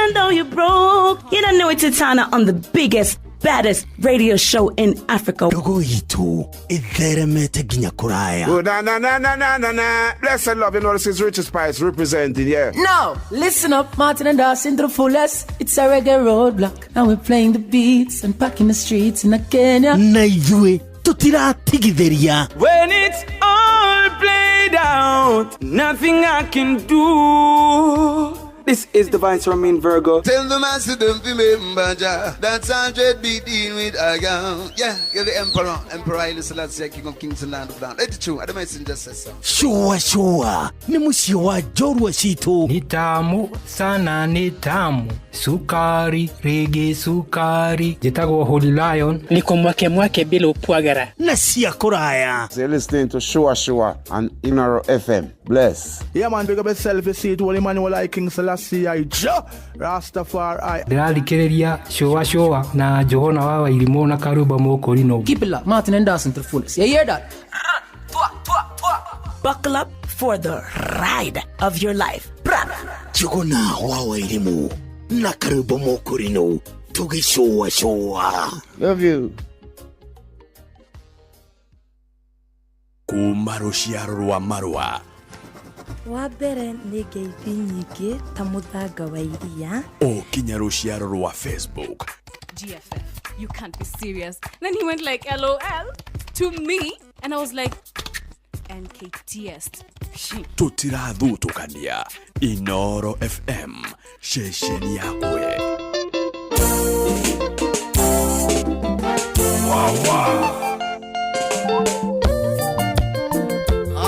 even though you're broke. You don't know it's Etana on the biggest, baddest radio show in Africa. Dogo itu itheremete ginyakuraya. Oh, na. Blessed love, you know this is Richard Spice representing, yeah. Now, listen up, Martin and Darcy to the fullest. It's a reggae roadblock. And we're playing the beats and packing the streets in Kenya. Na yue tutira tigiveria. When it's all played out, nothing I can do. This is Divine Ramin Virgo. Tell the master don't remember that's 100 BD with Agam. Yeah, you're the Emperor Haile Selassie, King of Kings and Land of Down. It's true, the messenger says so. Shua. Nimushiwa jorwa shito. Nitamu sana nitamu. Sukari, reggae sukari. Jitago Holy Lion. Niko mwake bila upwagara. Nasia kuraya. So you're listening to Shua on Inaro FM. Bless. Yeah, man, big up yourself. You see it, Holy Manuel I King Selassie I Rastafari. Ndalikereria showa na Johona wawa ilimona karuba mokorino. Keep it up, Martin and Darcy to the fullest. You hear that? Buckle up for the ride of your life. Johona wawa ilimu na karuba mokorino. Tugi showa. Love you. Kumarushiarua marua. Wabere nigeithi nyingi ta muthanga wa iria. Kinya ruciaro rwa Facebook. GFF, you can't be serious. Then he went like LOL to me and I was like NKTS. Tutirathutũkania Inoro FM shesheni yakwe. Wow.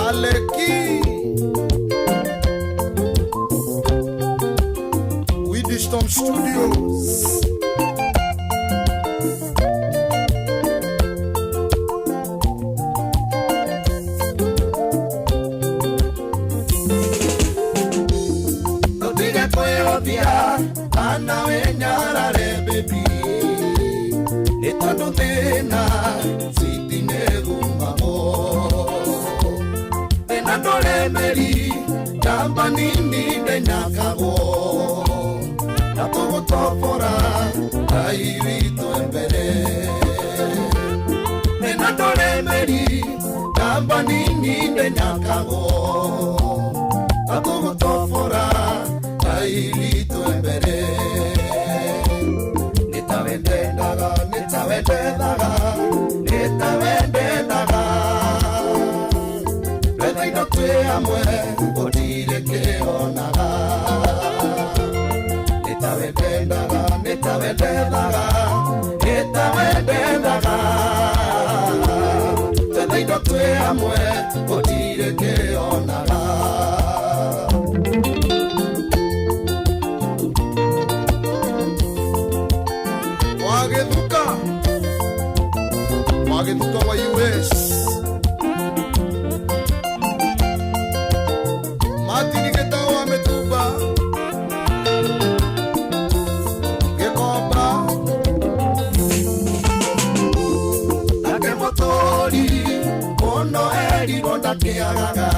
Aleki Wisdom Studios. Notija koyotia ana wenyara re baby. Etondo tena sitinegu mamo. Tenando le meri jamba nini denyakabo. Todo tofora airito embere menatore meri kamba nini denyakago todo tofora airito embere nitavendaga Peda inote amwe odire ke onaga Nitavendaga Tena idotwe amwe Odire ke onaga Wageduka wa US Matini ketawa metuba Kiagaga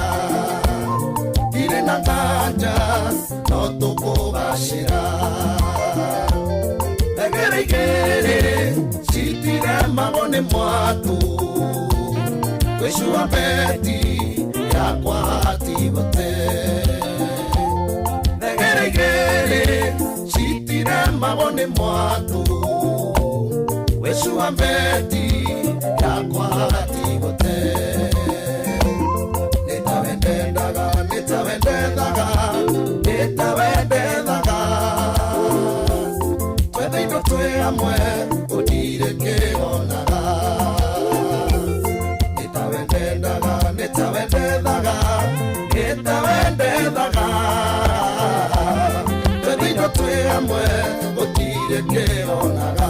Ile nanganja Notoko bashira Egere Sitire magone mwatu Kweshua beti Ya kwati bote Egere Sitire magone mwatu Kweshua beti Ya kwati bote Nitavendaga Pwede inotwe amwe Odire ke onaga Nitavendaga Pwede inotwe amwe Odire ke onaga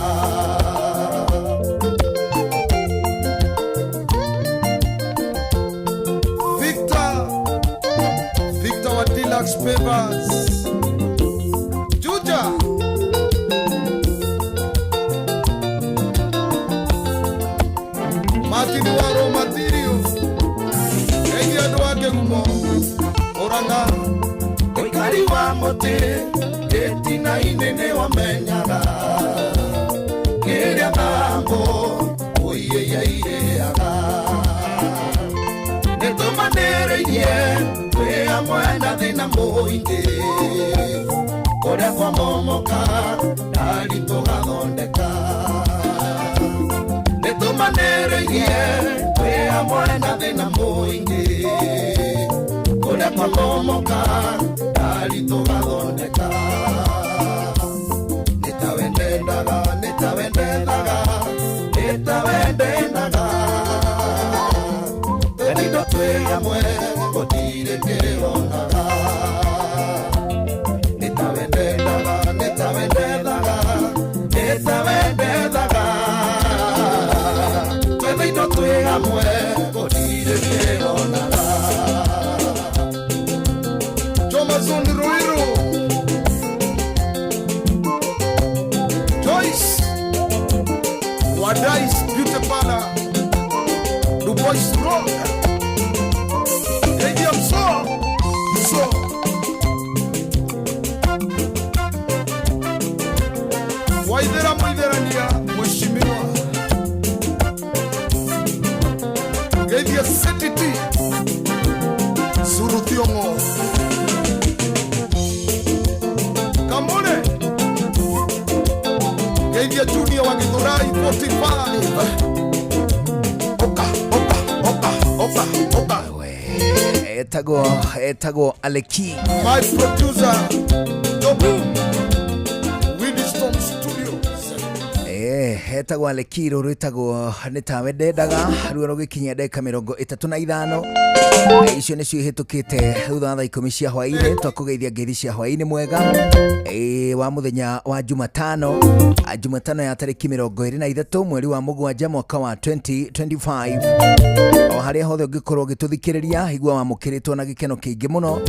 Deluxe Papers Juja Martin Waro Material Engia doake kumo Oranga Ekari wa mote Eti na ine Nene wamenyaga Kiria mambo Uye ya ireaga Nitumanereirie Wea mwena thina muingi Kuria kwa momoka Ndari tugathondeka Nitumanereirie Wea mwena thina muingi Kuria kwa momoka Ndari tugathondeka Nitawendendaga Tenido twega mwe Gotire kironaga Nitawendendaga Tenido twega mwe Gotire kironaga Choma Zundi Ruiru Joyce Wadais Beauty Parlor Du Bois Rock Egiam So Waidera Mwiderania Mheshimiwa Egia Setiti Suruthiongo Kamone Egia Junior wa Githurai 45 Etago Aleki My producer Dobu Winston Studios Etago Aleki rwitagwo nitawendendaga ruo rugikinya ndeka 35 icio nicio ihitukite thutha thaa 10 cia hwaini twakugeithia ngeithi cia hwaini mwega wa muthenya wa Jumatano ya tariki 23 mweri wa Mugwanja mwaka wa 2025 o haria hothe ungikorwo gituthikiriria igwa wa mukiritwo na gikeno kiingi muno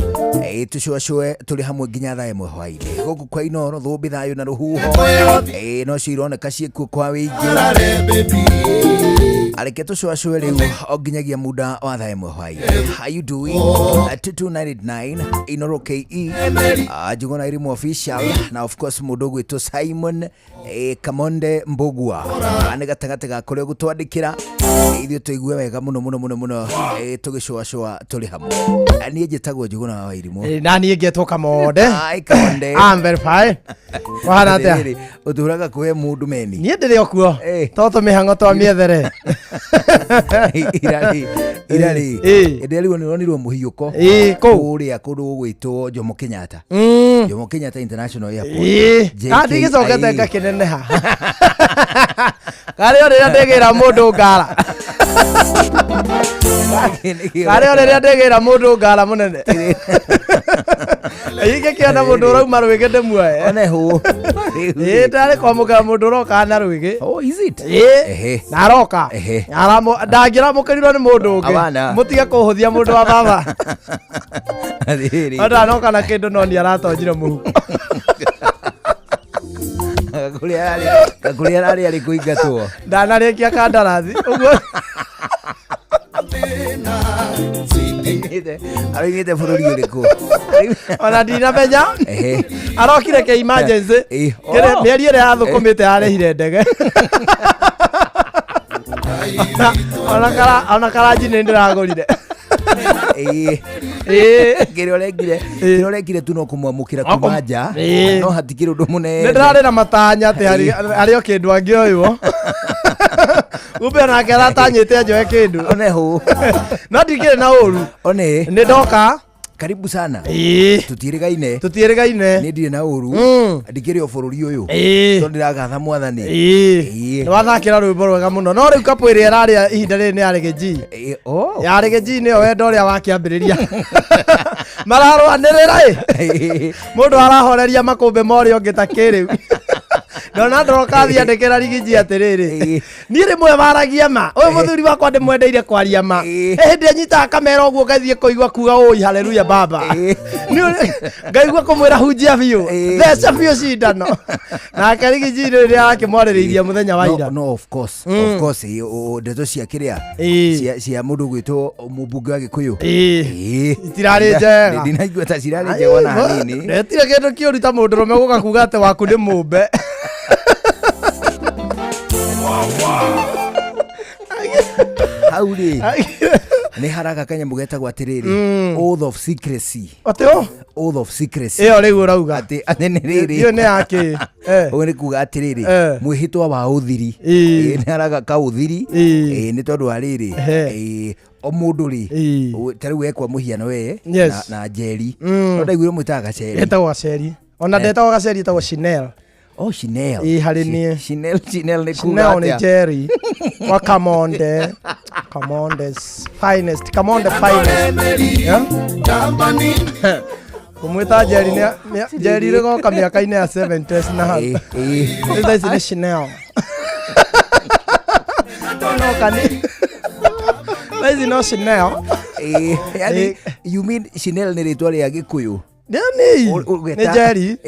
tucwacwe tuli hamwe nginya thaa 1 hwaini guku kwa Inoro thumbi thayo na ruhuho no cironeka ciekuo kwa wingi areke tucwacwe riu onginyagia muda wa thaa 1 hwaini. How you doing? 2299 Inoro KE Jugona Irimu official na of course mundu gwitwo Simon Kamonde Mbugua ane gatagate ga kore gutwandikira ithio tuigue wega muno tugicwacwa tuli hamwe ani njitagwo Jugona wa Irimu na ni ngetwo Kamonde ai Kamonde I'm very fine wahana atia uduraga kwe mundu meni ni ndire okuo toto mihango twa miethere irari ndeli wonirwo muhiuko kuria kundu gwitwo Jomo Kenyatta Jomo Kenyatta International Airport kandi gicokete ngakineneha kari ore ndegira mundu ngara kari ore ndegira mundu ngara munene Ike kiana mundu rauma rwigende muoe one hu tare kwa muga mundu roka na rwigi oh is it na roka aramo ndagira mukirirwo ni mundu ungi mutige kuhuthia mundu wa baba ada no kana kindu no ni aratonjire muhu kakuria ari kuingatwo ndanarikia kandarathi uguo arigite bururi uriku ona ndina menya arokire ke emergency kire mieri ire athukumite arehire ndege ona karaji ni ndiragurire kiroregire tu no kumwamukira kumanja no hatikire undu munene ndirari na matanya ati ari kindu angioywo ube na kera tanyite njoe kindu one hu no ndikire na uru one ni ndoka karibu sana tutirigaine ni ndire na uru ndikire o bururi uyu to ndiragatha mwathani ni wathakira rwimbo rwega muno no riu kapu iri araria ihinda riri ni aregeji yaregeji ni o wendo ria wakiambiriria mararwanirira mundu arahoreria makumbe mori ongi ta kiriu Ndona ndoka thia ndekera rigiji atiriri. Ni rimwe baragia ma. Oyo muthuri wakwa ndimwendeire kwaria ma. Hindi anyita kamera oguo gathie kuigwa kuga oi haleluya baba. Ni ngaigwa kumwira hunjia biu. Theca biu cindano. Na karigiji riri akimwaririria muthenya wa ira. No of course. Of course ndeto cia kiria. Cia mundu gwitwo mubunge wa Gikuyu. Itirari njega. Ndinaigua ta cirari njega ona hanini. Ndetire kindu kiuri ta mundu rume guka kuga ate waku ni mumbe. Hauri ni haraka kanyamu getagwo atiriri oath of secrecy. Ateo oath of secrecy iyo rigu urauga ati ni riri iyo ni yake uri kuga atiriri mwihitwa wa uthiri ni haraka ka uthiri ni tondu ariri o mundu ri tariu wekwa muhiano we na Njeri ndaiguire mwitaga Gaceri etagwo Gaceri ona ndetagwo Gaceri etagwo Chanel. Oh, Chanel. Hari ni Chanel ni kuga atia. Chanel ni Jerry. Wa Kamonde. Kamonde's finest. Kamonde finest. Yeah? Kumwita Jerry ni Jerry rego kamiaka ine ya 70s na hapa. This is Chanel. No kani. This is no Chanel. Yani you mean Chanel ni ritwa ria Gikuyu? Ni Jerry.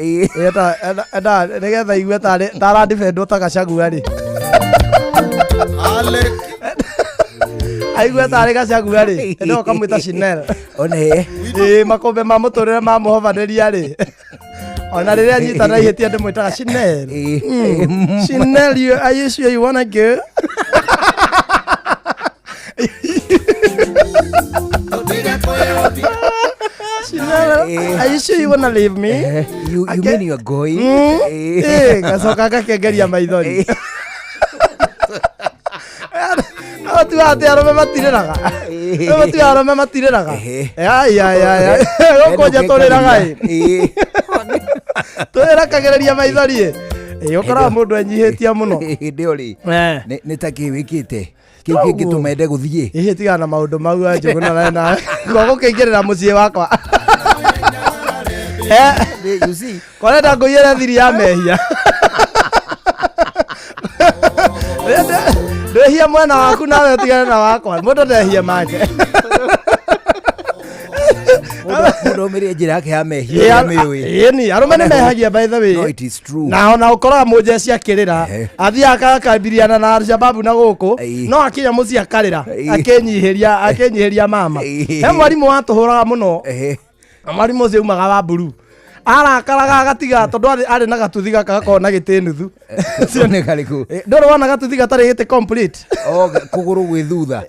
Eta negetha igwe tara defendo ta Gacagu ari. Ale. Aigwe tare Gacagu ari. Ndo kamwita Chanel. One. Makombe ma muturire ma muhovaneria ari. Ona riria nyita na ihetia ndimwitaga Chanel. Chanel, are you sure you wanna go? Are you sure you wanna leave me? You mean you're going? Gacoka gakengeria maithori. Tu ate arome matiriraga. Tu arome matiriraga. Ai. Gokoja toriraga. Torira kagereria maithori. Yokora mundu anyihitia muno. Ndiori. Ni taki wikite. Kiki gitumende guthie. Tiga na maundu mau anjugu na gogo keingerera mucie wakwa. You see, korenda ngoyere thiri ya mehia. Ndehia mwana waku nawe utigane na wakwa. Mundu ndehia make. Mundu meri njira yake ya mehia miwi. Ni arume ni mehagia by the way. No, it is true. Na ona ukora muje cia kirira. Athia akakambiriana na Al-Shabaab na guku. No akinya mucie akarira. Akenyihiria mama. He mwarimu watuhuraga muno. Mwarimu ucio umaga wa buru. Arakaraga agatiga tondu ari na gatuthi gaka na gitinuthu. Sione kariku. Ndoro wana gatuthi gatari gite complete. Kuguru gwithutha.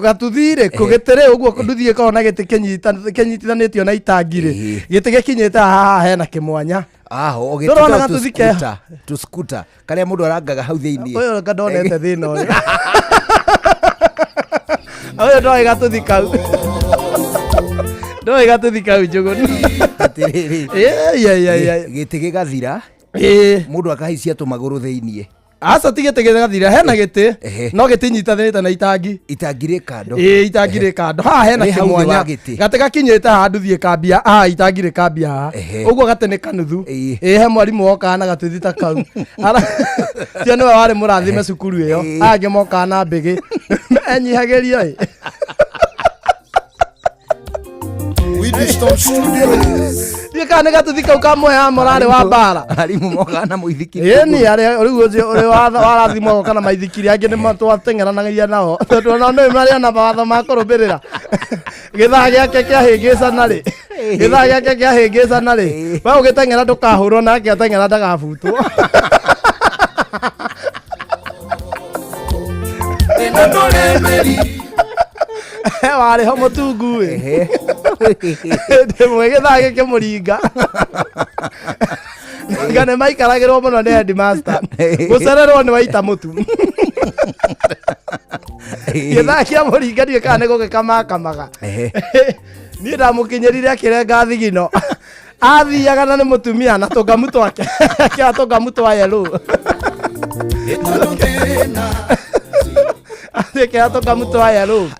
Gatuthire kugitere uguo nduthie ko na gite kenyitithanitio na itangire. Gite gikinyite haha hena kimwanya. Aho ogituthika tu scooter karia mundu arangaga hau thiini. Oyo ngandonete thina oyo. Oyo ndo gatuthika. Ndo gatuthika ujugo. Atiriri. Gite gigathira. Mundu akahisia tumaguru thiini. Asa tigete gathira hena gite no gite nyitithanite na itangi. Itangire kando. Itangire kando. Ha hena kimwanya. Gate gakinyite handu thie kambia. Itangire kambia. Uguo gate ne kanuthu. He mwarimu woka na gatuthita kau. Ara tia no wari murathime cukuru iyo. Ange moka na mbigi. Enyihageria. We do stop studios. Kana gatuthika ukamwe ha morale wa bara. Arimu moka na muithiki. Ni ari riu uri warathimo kana maithikiri angi ni matwatengeranagia nao. Tondu no mari na batho makurubirira. Githaa giake kiahingicana ri. Githaa giake kiahingicana ri. Ba ugitengera ndukahurwo nake atengera ndagabutwo. Wari ho mutungu we. Ndimwe githaa gike muringa. Ngane maikaragirwo muno ni headmaster. Gucererwo ni waita mutu. Githaa kia muringa ni kana guke kamakamaga. Ni ndamukinyirire akirenga thigino. Athiaga na ni mutumia na tungamu twake. Kia tungamu twa yellow. Ateke atoka mtu haya ru.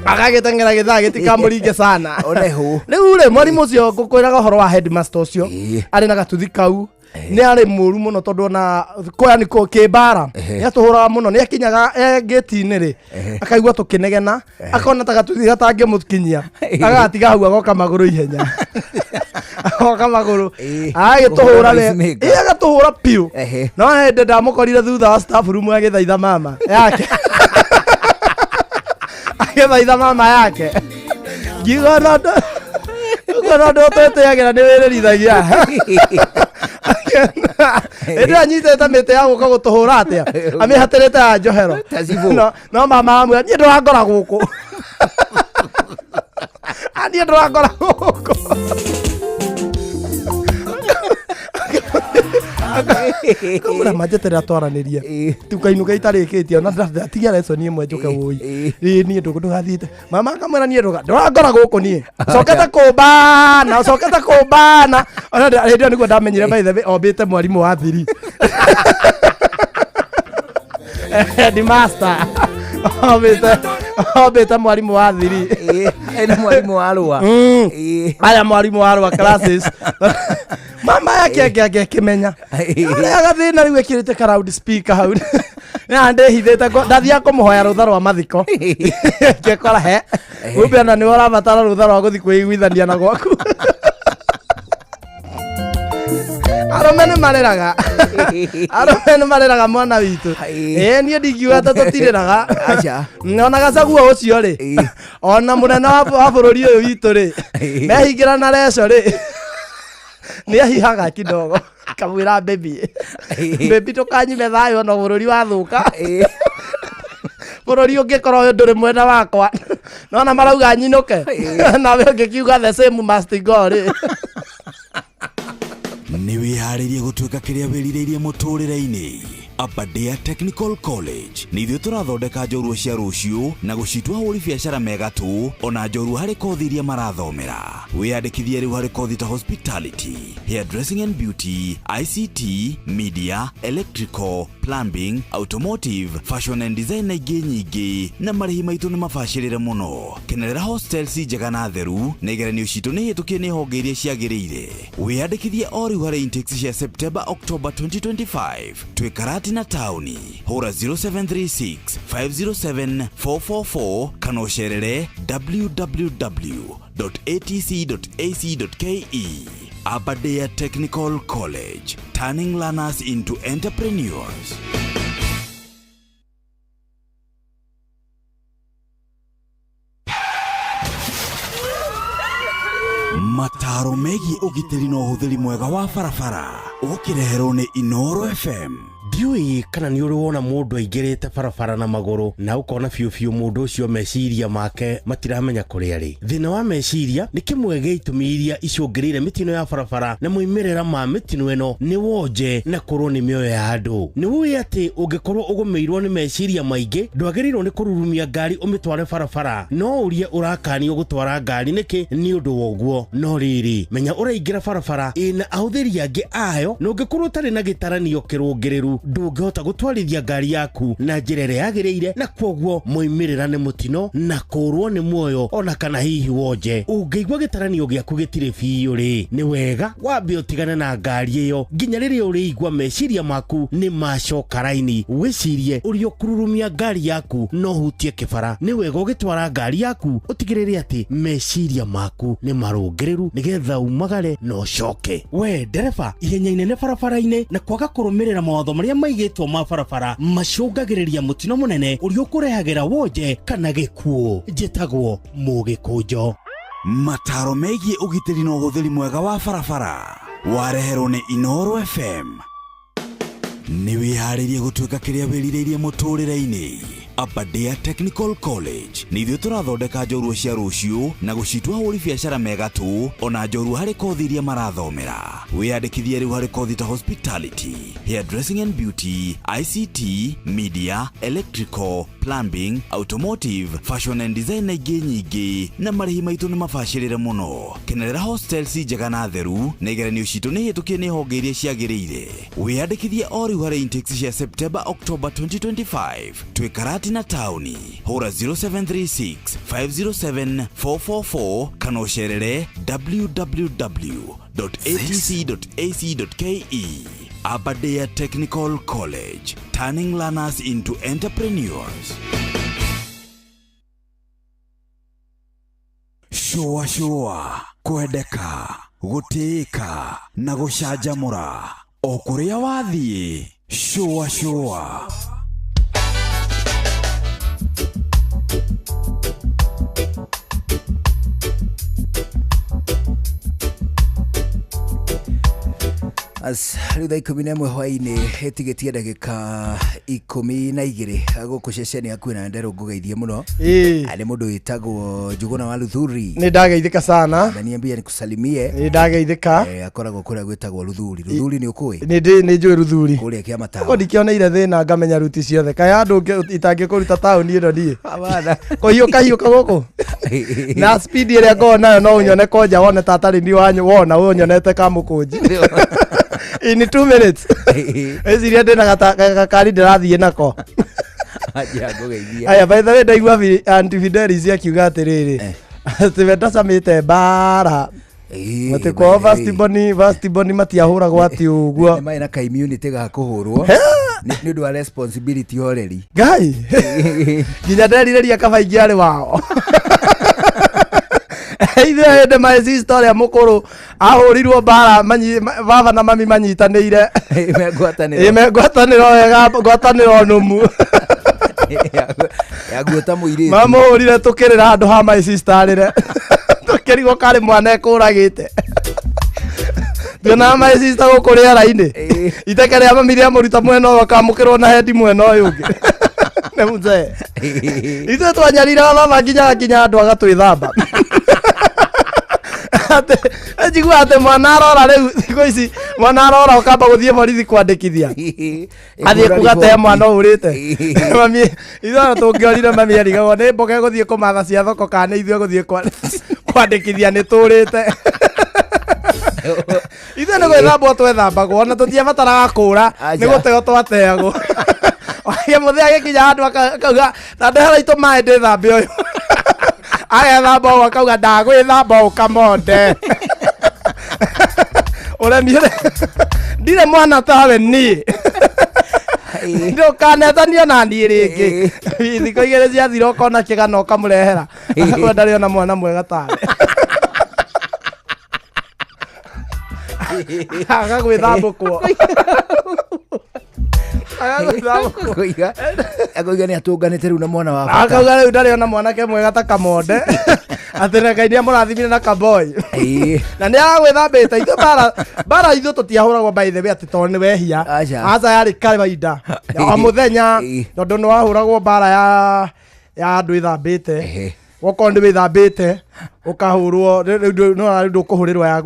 Agagitengera githaa gitikamuringe sana. Oneho. Riu ri mwarimu ucio ngukwiraga horo wa headmaster ucio. Ari na gatuthi kau. Ni ari muru muno tondu na koya ni ko kibara. Ni atuhura muno ni akinyaga gate-ini ri. Akaigua tukinegena. Akona ta gatuthi gatange mutkinyia. Agatiga hau agoka maguru ihenya. Agoka maguru. Agituhura we. Agatuhura piu. No hende ndamukorire thutha wa staff room agithaitha mama yake. Agithaitha mama yake. Gigonodo. Gigonodo tete yagira ni wirithagia. Ende anyitete mite ya guka gutuhura atia. Amihaterete ya njohero. No mama amwe ni ndurangora guku. Ani ndurangora guku. Kumura majetera twaranirie tukainuka itarikitie na ndatigia lesson imwe njuke woi ni ndugu gathite mama kamera ni ndurangora guku ni soketa kubana ona ndio niguo ndamenyire by the way obite mwarimu wa thiri di master obite mwarimu wa thiri ena mwarimu wa arua aya mwarimu wa arua classes mama yake akimenya agathina riu ekirite ka loud speaker hau na ndehithite ndathia kumuhoya rutha rwa mathiko ngekora he umbe na ni urabatara rutha rwa guthi kuiguithania na gwaku aromene mareraga mwana witu ni ndigiwa tatutiriraga acha nona gacagua ucio ri ona munene wa bururi uyu witu ri mehingira na reco ri ni ahihaga kidogo kamwira baby tukanyime thayo no bururi wathuka bururi ungikorwo nduri mwena wakwa nona marauga nyinuke nawe ungikiuga the same must go ri ni wiharirie gutuika kiria wiririirie muturire-ini. Aberdare Technical College ni ithuĩ tũrathondeka njorua cia rũciũ na gũcitua ahũri biacara mega tu, ona njorua harĩ kothi iria marathomera. Wĩyandĩkithie rĩu harĩ kothi ta hospitality, hairdressing and beauty, ICT, media, electrical, plumbing, automotive, fashion and design na ingĩ nyingĩ, na marĩhi maitũ nĩ mabacĩrĩre mũno. Kenerera hostels njega na theru, na igeranio citũ nĩ hĩtũkie nĩ honge iria ciagĩrĩire. Wĩyandĩkithie o rĩu harĩ intakes cia September October 2025. Twĩ Karati na tauni. Hora 0736 507 444 kana ũcerere www.atc.ac.ke. Aberdare Technical College, turning learners into entrepreneurs. Mataro megi ũgitĩri na ũhũthĩri mwega wa barabara ũkireherwo nĩ Inoro FM. Ndiũĩ kana nĩ ũrĩ wona mũndũ aingĩrĩte barabara na magũrũ na ũkona biũ mũndũ ũcio meciria make matiramenya kũrĩa arĩ. Thĩna wa meciria nĩ kĩmwe gĩa itũmi iria icũngĩrĩire mĩtino ya barabara, na moimĩrĩra ma mĩtino ĩno nĩ wonje na kũrwo nĩ mĩoyo ya andũ. Nĩ ũĩ atĩ ũngĩkorwo ũgũmĩirwo nĩ meciria maingĩ, ndwagĩrĩirwo nĩ kũrurumia ngari ũmĩtware barabara, no ũrie ũrakanio gũtwara ngari nĩkĩ nĩ ũndũ wa ũguo. No rĩrĩ, menya ũraingĩra barabara ĩna ahũthĩri angĩ ayo, na ũngĩkorwo ũtarĩ na gĩtaranio kĩrũngĩrĩru ndũngĩhota gũtwarithia ngari yaku na njĩra ĩrĩa yagĩrĩire, na kwoguo moimĩrĩra nĩ mũtino na kũrwo nĩ muoyo ona kana hihi wonje. Ũngĩigua gĩtaranio gĩaku gĩtirĩ biũ rĩ, nĩ wega wambe ũtigane na ngari ĩyo nginya rĩrĩa ũrĩigua meciria maku nĩ macoka raini. Wĩcirie ũrĩ ũkururumia ngari yaku no hutie kĩbara. Nĩ wega ũgĩtwara ngari yaku ũtigĩrĩre atĩ meciria maku nĩ marũngĩrĩru nĩgetha umagare na ũcoke. We ndereba, ihenya inene barabara-inĩ na kwaga kũrũmĩrĩra mawatho marĩa maigĩtwo ma barabara macũngagĩrĩria mũtino mũnene ũrĩa ũkũrehagĩra wonje kana gĩkuũ. Njĩtagwo Mũgĩkũnjo. Mataro megiĩ ũgitĩri na ũhũthĩri mwega wa barabara wareherwo nĩ Inoro FM. Nĩ wĩharĩrie gũtuĩka kĩrĩa wĩrirĩirie mũtũrĩre-inĩ. Aberdare Technical College ni ithuĩ tũrathondeka njorua cia rũciũ na gũcitua ahũri biacara mega tu, ona njorua harĩ kothi iria marathomera. Wĩyandĩkithie rĩu harĩ kothi ta hospitality, hairdressing and beauty, ICT, media, electrical, plumbing, automotive, fashion and design na ingĩ nyingĩ, na marĩhi maitũ nĩ mabacĩrĩre mũno. Kenerera hostels njega na theru, na igeranio citũ nĩ hĩtũkie nĩ honge iria ciagĩrĩire. Wĩyandĩkithie o rĩu harĩ intakes cia September October 2025. Twĩ Karati na tauni hura 0736 507 444 kana ucerere www.atc.ac.ke. Aberdare Technical College, turning learners into entrepreneurs. Shua kwendeka guteka na gucanjamura o kuria wathie. Shua as rĩu 11 hwaĩ-inĩ ĩtigĩtie ndagĩka 12 gũkũ ceceni yaku na Nderũ ngũgeithie mũno. Nĩ mũndũ wĩtagwo Njuguna wa Luthuri. Nĩ ndageithĩka sana. Na niambia nikusalimie. Nĩ ndageithĩka. Akoragwo kũrĩa gwĩtagwo Luthuri. Luthuri nĩ ũkũĩ? Nĩ njũĩ Luthuri. Kũrĩa kĩa matawa. Ko ndikĩoneire thĩna ngamenya ruti ciothe. Kaĩ andũ itangĩkũruta taũni ĩno ndiĩ. Abana. Kũhiũka gũkũ. Na speed ĩrĩa ngoragwo nayo no ũnyone koja wone tatarĩ ni wanyu wona ũnyonete kamũkũnji. In 2 minutes. Eciria ndina gakari ndĩrathiĩ nako. Aya, by the way, ndaigua Antifidelis akiuga atĩrĩrĩ. Tĩmendacamĩte mbara. Mate kwa Vastiboni matiahũragwo ati ũguo. Nĩ maina ka immunity ga kũhũrwo. Nĩ ũndũ wa responsibility already. Ngai. Nginya nderirĩria kabaingi arĩ wao. Ithe hĩndĩ maĩ story mũkũrũ ahũrirwo mbara baba na mami manyitanĩire ngwatanĩro wega ngwatanĩro nũmu yaguota mũirĩtu mamũhũrire tũkĩrĩra handũ ha my sister-rĩre tũkĩrigwo karĩ mwana ekũragĩte tuonaga my sister gũkũ rĩera-inĩ iteke rĩa mami rĩa mũruta mwena ũyũ akamũkĩrwo na hendi mwena ũyũ ũngĩ nĩ mũzee ithuĩ twanyarire baba nginya andũ agatwĩthamba njigua atĩ mwana arora rĩu thikũ ici mwana arora ũkamba gũthiĩ borithi kwandĩkithia athiĩ kugatee mwana ũrĩte mami ithuĩ tũngĩorire mami erigagwo nĩ mboge gũthiĩ kũmatha cia thoko kana ithuĩ gũthiĩ kwandĩkithia nĩ tũrĩte ithuĩ nĩ gwĩthambwo twethambagwo ona tũtiabataraga kũũra nĩ gũteo twateagwo oya mũthĩ agĩkinya handũ akauga na ndehera itũ maĩ ndĩthambe ũyũ agethamba ũũ akauga ndagwĩthamba ũkamonde ũremire ndirĩ mwana tawe niĩ ndũkanetania na niĩ rĩngĩ thikũ igĩrĩ ciathira ũkona kĩgana ũkamũrehera we ndarĩ ona mwana mwega tawe agagwĩthambũkwo akauga nĩ atũnganĩte rĩu na mwana wa bata akauga rĩu ndarĩ ona mwanake mwega ta Kamonde atĩ Ngai nĩamũrathimire na kaboy na nĩ agagwĩthambĩte ithuĩ mbara ithuĩ tũtiahũragwo by the way atĩ tondũ nĩ wehia aca yarĩ kawaida o mũthenya tondũ nĩ wahũragwo mbara ya andũ ĩthambĩte wokorwo nĩ wĩthambĩte ũkahũrwo rĩu ndũkũhũrĩrwo ya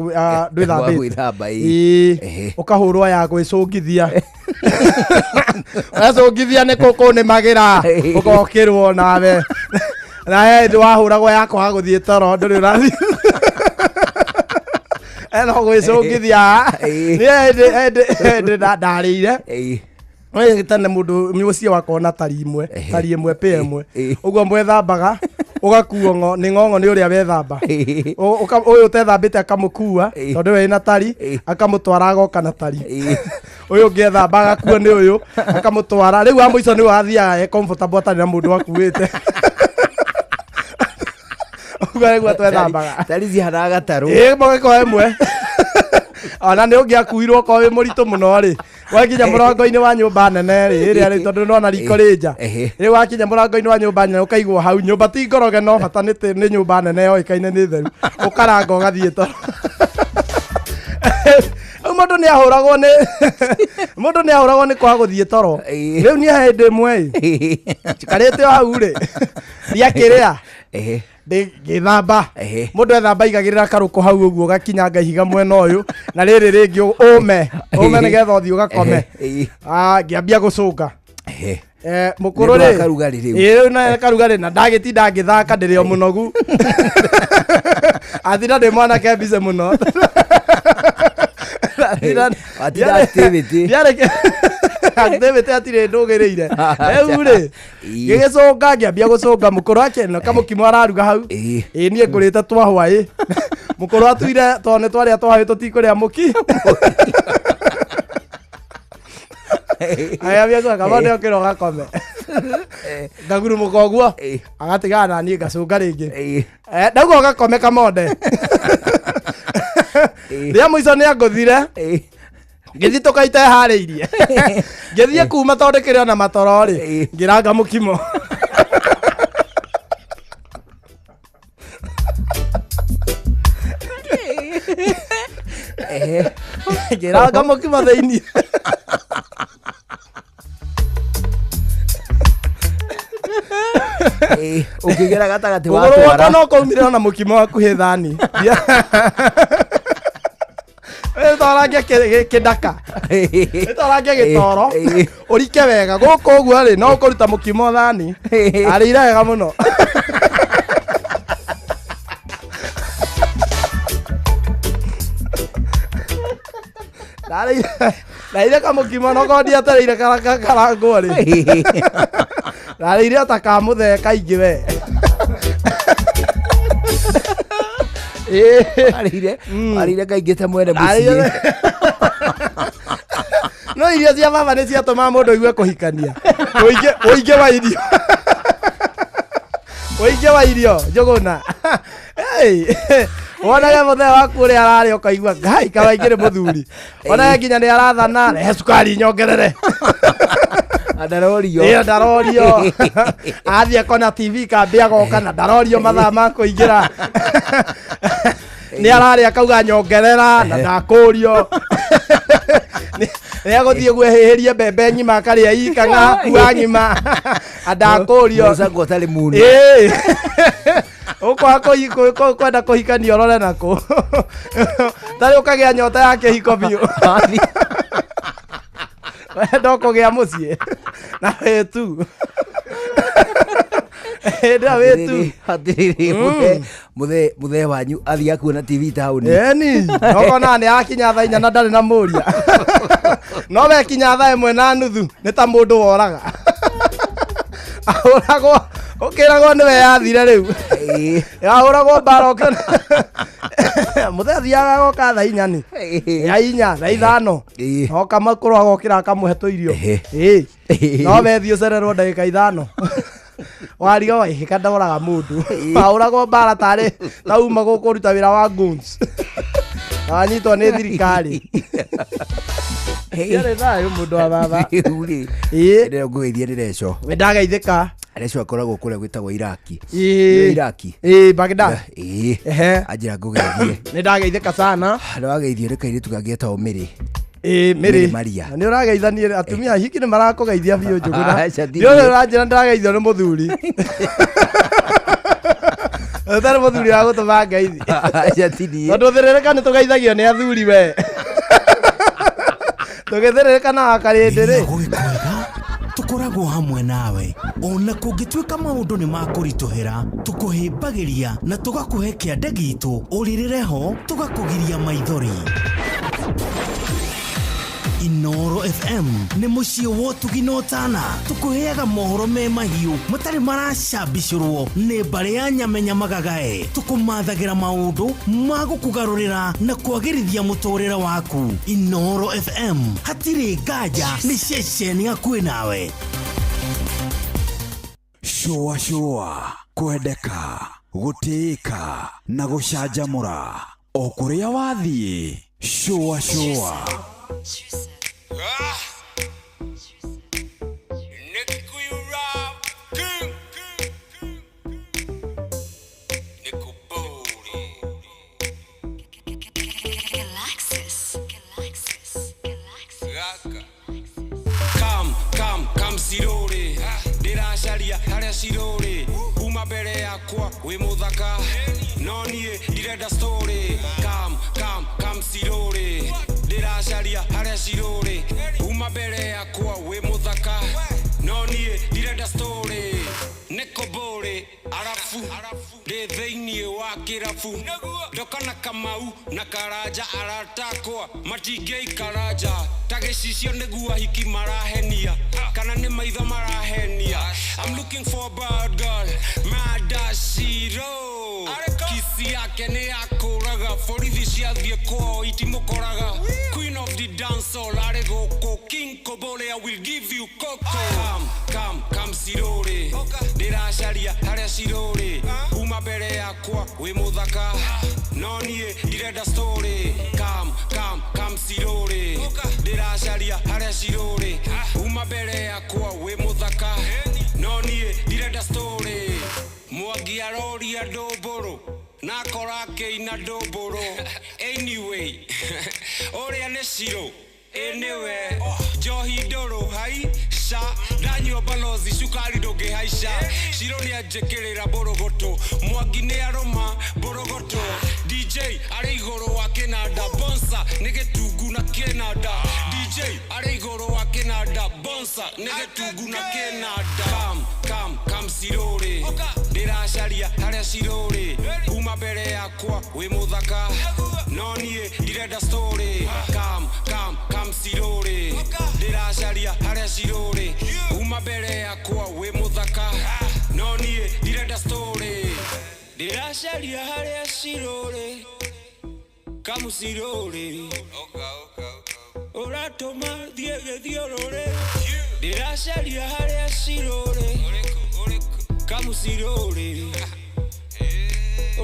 ndwĩthambĩte ũkahũrwo ya gwĩcũngithia wecũngithia nĩ kũnĩmagĩra ũgokĩrwo nawe na ndĩ wahũragwo yakwaga gũthiĩ toro ndũrĩ ũrathiĩ eno gwĩcũngithia nĩ ndarĩire tene mũndũ mũciĩ wakona tari ĩmwe pĩ ĩmwe ũguo mwethambaga ũgakuo nĩ ng'ong'o nĩ ũrĩa wethamba ũyũ ũtethambĩte akamũkua tondũ we na tari akamũtwara agoka na tari ũyũ ũngĩ ethamba agakuo nĩ ũyũ akamũtwara rĩu wa mũico nĩ wathiaga e comfortable atarĩ na mũndũ wakuĩte ũguo nĩguo twethambaga tari cihanaga gatarũ mũgĩko ĩmwe ona nĩ ũngĩakuirwo ko wĩ mũritũ mũno rĩ wakinya mũrango-inĩ wa nyũmba nene rĩ ĩrĩa rĩ tondũ nona riko rĩ nja rĩ wakinya mũrango-inĩ wa nyũmba nene ũkaigwo hau nyũmba ti ngoroge no bata nĩ nyũmba nene yoĩkaine nĩ theru ũkaranga ũgathiĩ toro mũndũ nĩ ahũragwo nĩ kwaga gũthiĩ toro rĩu niĩ hĩndĩ ĩmwe njikarĩte o hau rĩ ndiakĩrĩa ngĩthamba mũndũ ethamba igagĩrĩra karũkũ hau ũguo gakinyanga ihiga mwena ũyũ na rĩrĩ rĩngĩ ũme nĩgetha ũthiĩ ũgakome ngĩambia gũcũnga mũkũrũ rĩ na karugarĩ na ndagĩtinda ngĩthaka ndĩrĩ o mũnogu atinda ndĩ mwanake mbice mũno David atire ndogereire eu ri gigicoka ngiambia gucoka mukuru ake no kamukimo araruga hau nie ngurite twahwa mukuru atuire tone twaria twahe tutikuria muki aya bia kwa kama ndio kiro gakome ngaguru mukoguo agatigana nie ngacunga ringi ndaugo gakome kamonde ria muico ni anguthire ngithi tukaite hariirie ngithie kuma tondekire na matorori ngiranga mukimo ngiranga mukimo theini ukigera gatagati wa twara no kumire na mukimo waku he thani etorangia kidaka etorangia gitoro urike wega guku uguo ri no ukuruta mukimo thani arire wega muno Naire kamukimo no gondi atereire karango ri Naire atakamuthe kaingi we arire kaingite mwene mucie no irio cia baba ni ciatuma mundu igue kuhikania uinge wa irio njuguna wonage muthe waku uria arari ukaigua ngai kawaingire muthuri wonage nginya ni arathana rehe cukari nyongerere ndarorio athie kona TV kambia goka na ndarorio mathaa ma kuingira ni arari akauga nyongerera na ndakurio ni aguthie gwehihirie mbembe nyima akaria ikanga kuwa nyima ndakurio mucango tari muni uko kwenda kuhikania urore nako tari ukagia nyota yake hiko biu wenda kugia mucie na wetu nda wetu hatiriri muthe wanyu athia kuona TV tauni ni nokona ni akinya thaa inya na ndari na muria no we kinya thaa imwe na nuthu ni ta mundu woraga ahuragwo ukiragwo ni we yathire riu ahuragwo baroka muthe athiaga goka thaa inya ni ya inya thaa ithano oka makuru agokira akamuhe tuirio no we thio cererwo ndagika ithano wario hika ndauraga mundu ahuragwo bara tari tauma gukuruta wira wa guns anyitwo ni thirikari yare thayo mundu wa baba ndio ngwithie ndireco ndageithika areco akoragwo kuria gwitagwo Iraki Baghdad ajira ngugeithie ni ndageithika sana ndageithie rekaire tukagieta omiri Mary Maria ni urageithania atumia hiki ni marakugeithia biu njuguna ndio uranjira ndageithio ni muthuri Tare muthuri wa gutuma ngeithi tondu thirereka ni tugeithagio ni athuri we tugithirereka na akarindiri tukoragwo hamwe nawe ona kungituika maundu ni makurituhira tukuhimbagiria na tugakuhe kiande gitu uririreho tugakugiria maithori. Inoro FM ni mucio wotugi no tana tukuheaga mohoro me mahiu matari maracambicurwo ni bari ya nyamenya magagae tukumathagira maundu magukugarurira na kwagirithia mutorera waku. Inoro FM hatiri ngaja ni ceceni hakuhi nawe. Shua kwendeka gutika na gucanjamura o kuria wathie. Shua Come sirore ndiracaria haria cirore uma mbere yakwa wi muthaka no nie ndirenda story. Come sirore ndiracaria haria cirore uma mbere yakwa wi muthaka no nie ndirenda story. Nekobore arafu ndi thiini wa kirafu ndoka na Kamau na Karanja aratakwa matingeikaraja Tageshisio negua hiki marahenia kana ne maitho marahenia. I'm looking for a bad girl, Madashiro. Kisi yake ne akoraga, forithi ciathie kwao itimokoraga. Queen of the dancehall, are goko King Kobole, I will give you coco. Come sirore, ndiracaria haria cirore. Uma mbere yakwa wi muthaka, no nie ndirenda story. Come sirore, ndiracaria haria cirore. Uma mbere yakwa wi muthaka, no nie ndirenda story. Mwangi aroria ndomboro nakora keina ndomboro. Anyway, oria ne ciro anyway, Johi Doro hai sha Daniel Balozi shukari doge hai sha Shiro ni ajekerera borogoto Mwangi ne aroma borogoto DJ are igoro wa Canada Bonsa nege tugu na Canada DJ are igoro wa Canada Bonsa nege tugu na Canada Come sirore Ndiracaria haria cirore Uma mbere yakwa wi muthaka no nie ndirenda story Come sirore ndiracaria haria cirore Uma mbere yakwa wi muthaka no nie ndirenda story ndiracaria haria cirore Come sirore uratuma thie githiorore ndiracaria haria cirore Come sirore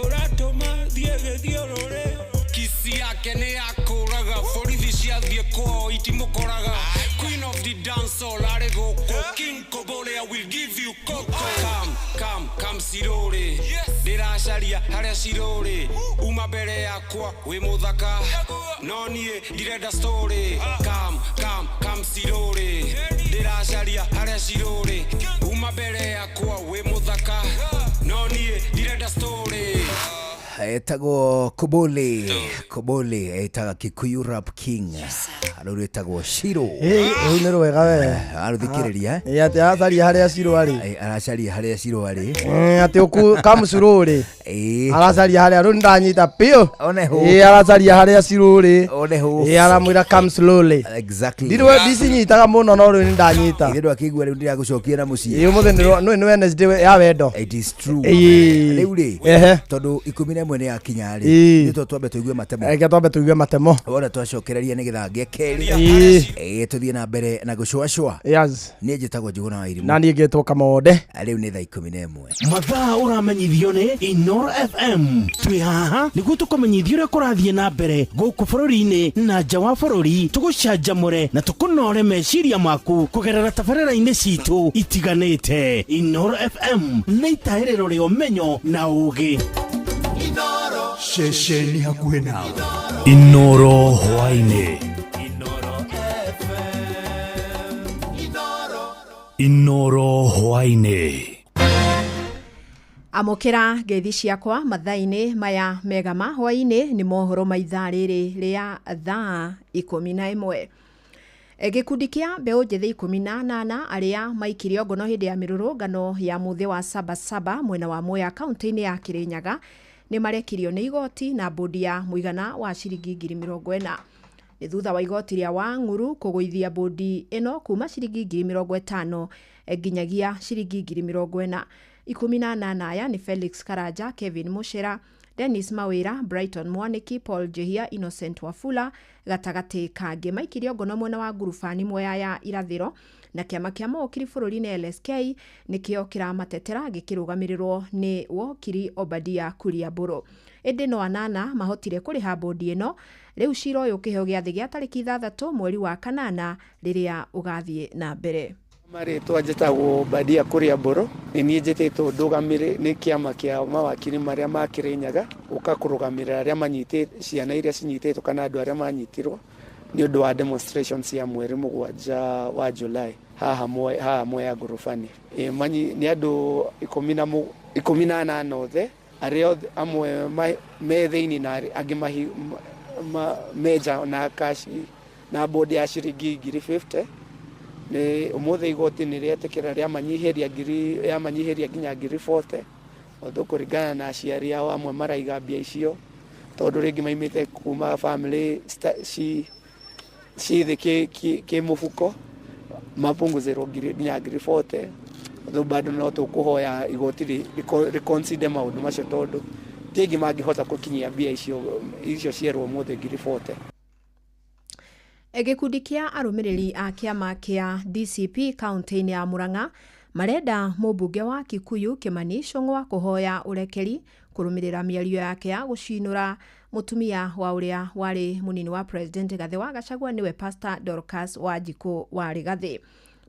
uratuma thie githiorore Kisi yake ne akoraga, forithi ciathie kwao itimokoraga. Queen of the dancehall, are goko King Kobole, I will give you coco. Come sirore, ndiracaria haria cirore. Uma mbere yakwa wi muthaka, no nie ndirenda story. Come sirore, ndiracaria haria cirore. Uma mbere yakwa wi muthaka, no nie ndirenda story. Etagwo Kobole etaga Kikuyu Rap King aruri etagwo Shiro nero wega we aruthikiriria ati acaria haria Shiro ari aracaria haria Shiro ari ati oku kamusururi aracaria haria ru ndanyita pio oneho aracaria haria Shiruri oneho aramwira come slowly exactly ndirwe ndicinyitaga muno no ru ndanyita ndirwe akigwa ru ndiragucokia na mucie muthe no Wednesday ya wendo it is true riu ri tondu 11 ni akinya ri nito twambe tuigue matemo twambe tuigue matemo wona twacokereria ni githange keri tuthie na mbere na gucwacwa yes ni njitagwo Njuguna wa Irimu na ni ngitwo Kamode riu ni thaa 11 mathaa uramenyithio ni Inoro FM twi haha niguo tukumenyithio ria kurathie na mbere guku bururi-ini na nja wa bururi tugucanjamure na tukunore meciria maku kugerera tabarĩra-inĩ citu itiganĩte. Inoro FM nĩ itaĩrĩro rĩa ũmenyo na ũũgĩ. Inoro Shesheni hakuhe nawe Inoro hwainĩ Inoro hwainĩ Amukira ngeithi ciakwa mathaini maya megama hwainĩ ni mohoro ma ithaa rĩrĩ rĩa thaa 11. Gikundi kia mbeu njethi 18 aria maikirio ngono hindi ya mirurungano ya muthe wa Sabasaba mwena wa Mwea kaunti-ini ya Kirinyaga ni marekirio ni igoti na bodi ya muigana wa ciringi 40,000. Ni thutha wa igoti ria Wang'uru kuguithia bodi ino kuma ciringi 50,000 nginyagia ciringi 40,000. 18 aya ni Felix Karaja, Kevin Mushera, Dennis Mawira, Brighton Mwaniki, Paul Jehia, Innocent Wafula, gatagati kangi maikirio ngono mwena wa ngurubani Mwea ya irathiro na kiama kia mokiri bururi-ini LSK nikio kiramatetera gikirugamirirwo ni wokiri Obadia Kuriaburo. Indi no anana mahotire kuriha bodi ino riu ciro uyu kiheo giathi gia tariki 6 mweri wa kanana riria ugathie na mbere. Maritwa njitagwo Obadia Kuriaburo ni nie njitetwo ndugamire ni kiama kia mawakiri maria ma Kirinyaga uka kurugamirira aria manyitite ciana iria cinyitetwo kana andu aria manyitirwo ni undu wa demonstrations ya mweri 7 wa July haha Mwea ngurubani ni andu 18 othe aria amwe me thiini na angi meja na cash na bodi ya ciringi 50,000 ni umuthe igoti ni rietekera ria manyiheria nginya 40,000 otho kuringana na aciari ao amwe maraiga mbia icio tondu ringi maimite kuma family cithi ki mufuko mapunguzirwo nginya ngiri 40 though bado no tukuhoya igoti reconsider maundu macio tondu tingi mangihota kukinyia mbia icio cierwo mothe ngiri 40. Gikundi kia arumiriri a kiama kia DCP kaunti-ini ya Murang'a marenda mubunge wa Kikuyu Kimani Ichung'wa kuhoya urekeri kurumirira miario yake ya gucinura mutumia wa uria wari munini wa president Rigathi wa Gachagua niwe Pastor Dorcas Wanjiku wa Rigathi.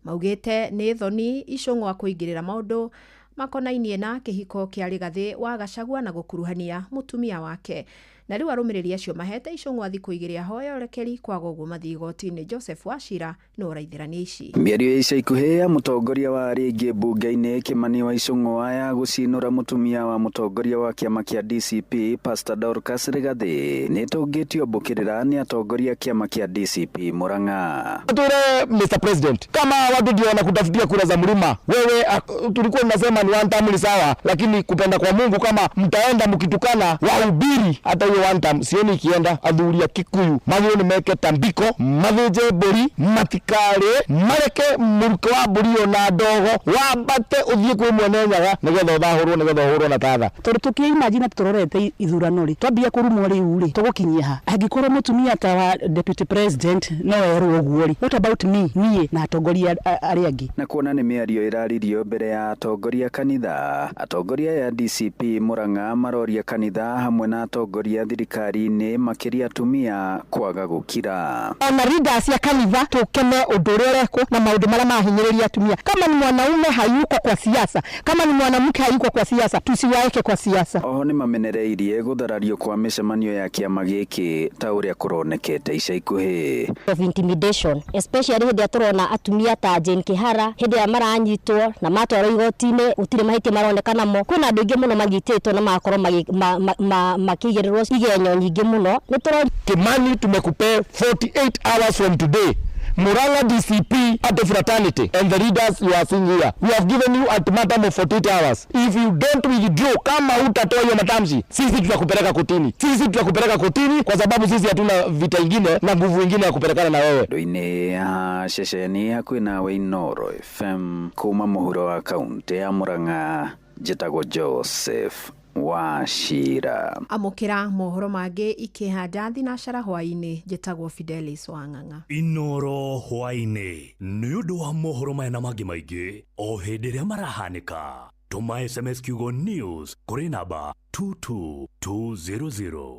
Maugite ni thoni Ichung'wa kuingirira maundu makonainie na kihiko kia Rigathi wa Gachagua na gukuruhania mutumia wake. Na riu arumiriri acio mahete Ichung'wa thiku igiri ahoya urekeri kwa gogo mathigoti-ini. Joseph Wachira no uraithirania ici. Miario ica ikuhe ya mutongoria wa ringi bunge-ini Kimani wa Ichung'wa ya gucinura mutumia wa mutongoria wa kiama kia DCP Pastor Dorcas Rigathi ni tungitio bukirira ni atongoria kiama kia DCP Murang'a. Tutre Mr. President, kama watu ndio wanakutafutia kura za mlima, wewe tulikuwa tunasema ni one term ni sawa, lakini kupenda kwa Mungu kama mtaenda mkitukana wahubiri hata hiyo one term sioni ikienda. Athuria Kikuyu magio ni meke tambiko mathije buri matikare mareke muruko wa buri ona ndogo wambate uthie kwi mwene nyaga nigetha thahurwo na tatha tondu tukiimagine turorete ithurano ri twambia kurumwo riu ri tugukinyia ha angikorwo mutumia ta wa deputy president no erwo uguo ri. What about me na atongoria aria angi? Na kuona ni miario iraririo mbere ya atongoria kanitha, atongoria ya DCP Murang'a maroria kanitha hamwe na atongoria thirikari-ini makiria atumia kwaga gukira. Ona leaders ya kanitha tukeme undu ureko na maundu maria mahinyiriria atumia. Kama ni mwanaume hayuko kwa siasa, kama ni mwanamke hayuko kwa siasa, tusiwaeke kwa siasa. Oho ni mamenereirie gutharario kwa micemanio ya kiama giki ta uria kuronekete ica ikuhi. Of intimidation, especially hindi aturona atumia ta Jane Kihara hindi amaranyitwo na matwaro igoti-ini utire mahitia maronekana mo. Kuna andu ingi muno magititwo na makorwo makigererwo igenyo nyingi muno. Kimani tumekupe 48 hours from today. Murang'a DCP at the fraternity and the leaders you are seeing here, we have given you ultimatum of 48 hours. If you don't withdraw, kama utatoa hiyo matamshi, sisi tutakupeleka kotini kwa sababu sisi hatuna vita ingine na nguvu ingine ya kupelekana na wewe. Ndoine ya shesheni hakuhi nawe Inoro FM kuma muhuro wa kaunti ya Murang'a, njitagwo Joseph Wachira. Amukira mohoro mage ikihanda thinacara hwaini njitagwo Fidelis Wang'ang'a. Inoro hwaini ni undu wa mohoro maya na mangi maingi o hindi ria marahanika. Tuma SMS kiugo news kuri namba 22200.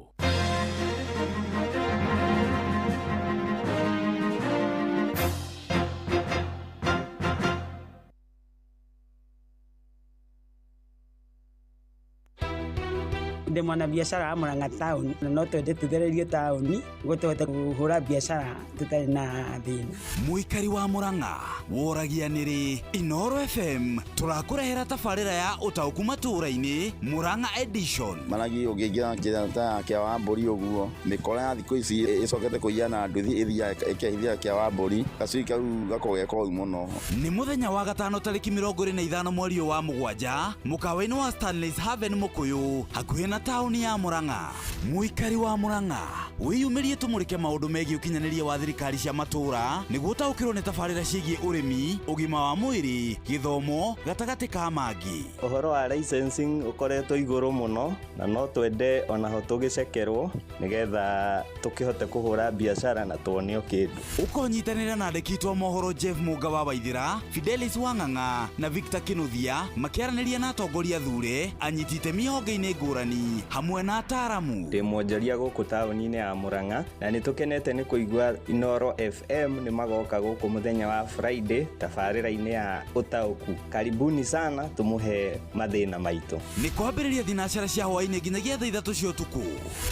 Ndi mwana biashara wa Murang'a town na no twende tugererie tauni gutohote kuhura biashara tutari na thina. Muikari wa Murang'a woragia niri Inoro FM turakurehera tafarira ya utauku matura-ini Murang'a edition. Maragi ugingira kirata kia wa mburi uguo mikora ya thiku ici icokete kuiana nduthi ithia kia wa mburi gacui kau gakogeko muno. Ni muthenya wa gatano tariki 25 mweri wa mugwanja mukawa-ini wa Stanley's Haven Mukuyu hakuhi na tauni ya Murang'a. Muikari wa Murang'a wiyumirie tumurike maundu megie ukinyaniria wa thirikari cia matura niguo utaukirwo ni tafarira cigie urimi, ugima wa mwiri, githomo gatagati ka mangi. Uhoro wa licensing ukoretwo iguru muno na no twende ona ho tugicekerwo nigetha tukihote kuhura biashara na tuonio kindu. Ukonyitanira na andikitwo mohoro Jeff Muga wa Waithira, Fidelis Wang'ang'a na Victor Kinuthia makiaraniria na atongoria thure anyitite mihonge-ini ngurani hamwe na ataramu. Ndi mwonjoria guku tauni-ini ya Murang'a na nitukenete ni kuigua Inoro FM ni magoka guku muthenya wa Friday tafarira-ini ya utauku. Karibuni sana, tumuhe mathina maitu. Ni kwambiriria thinacara cia hwaini nginyagia thaa 3 cia utuku.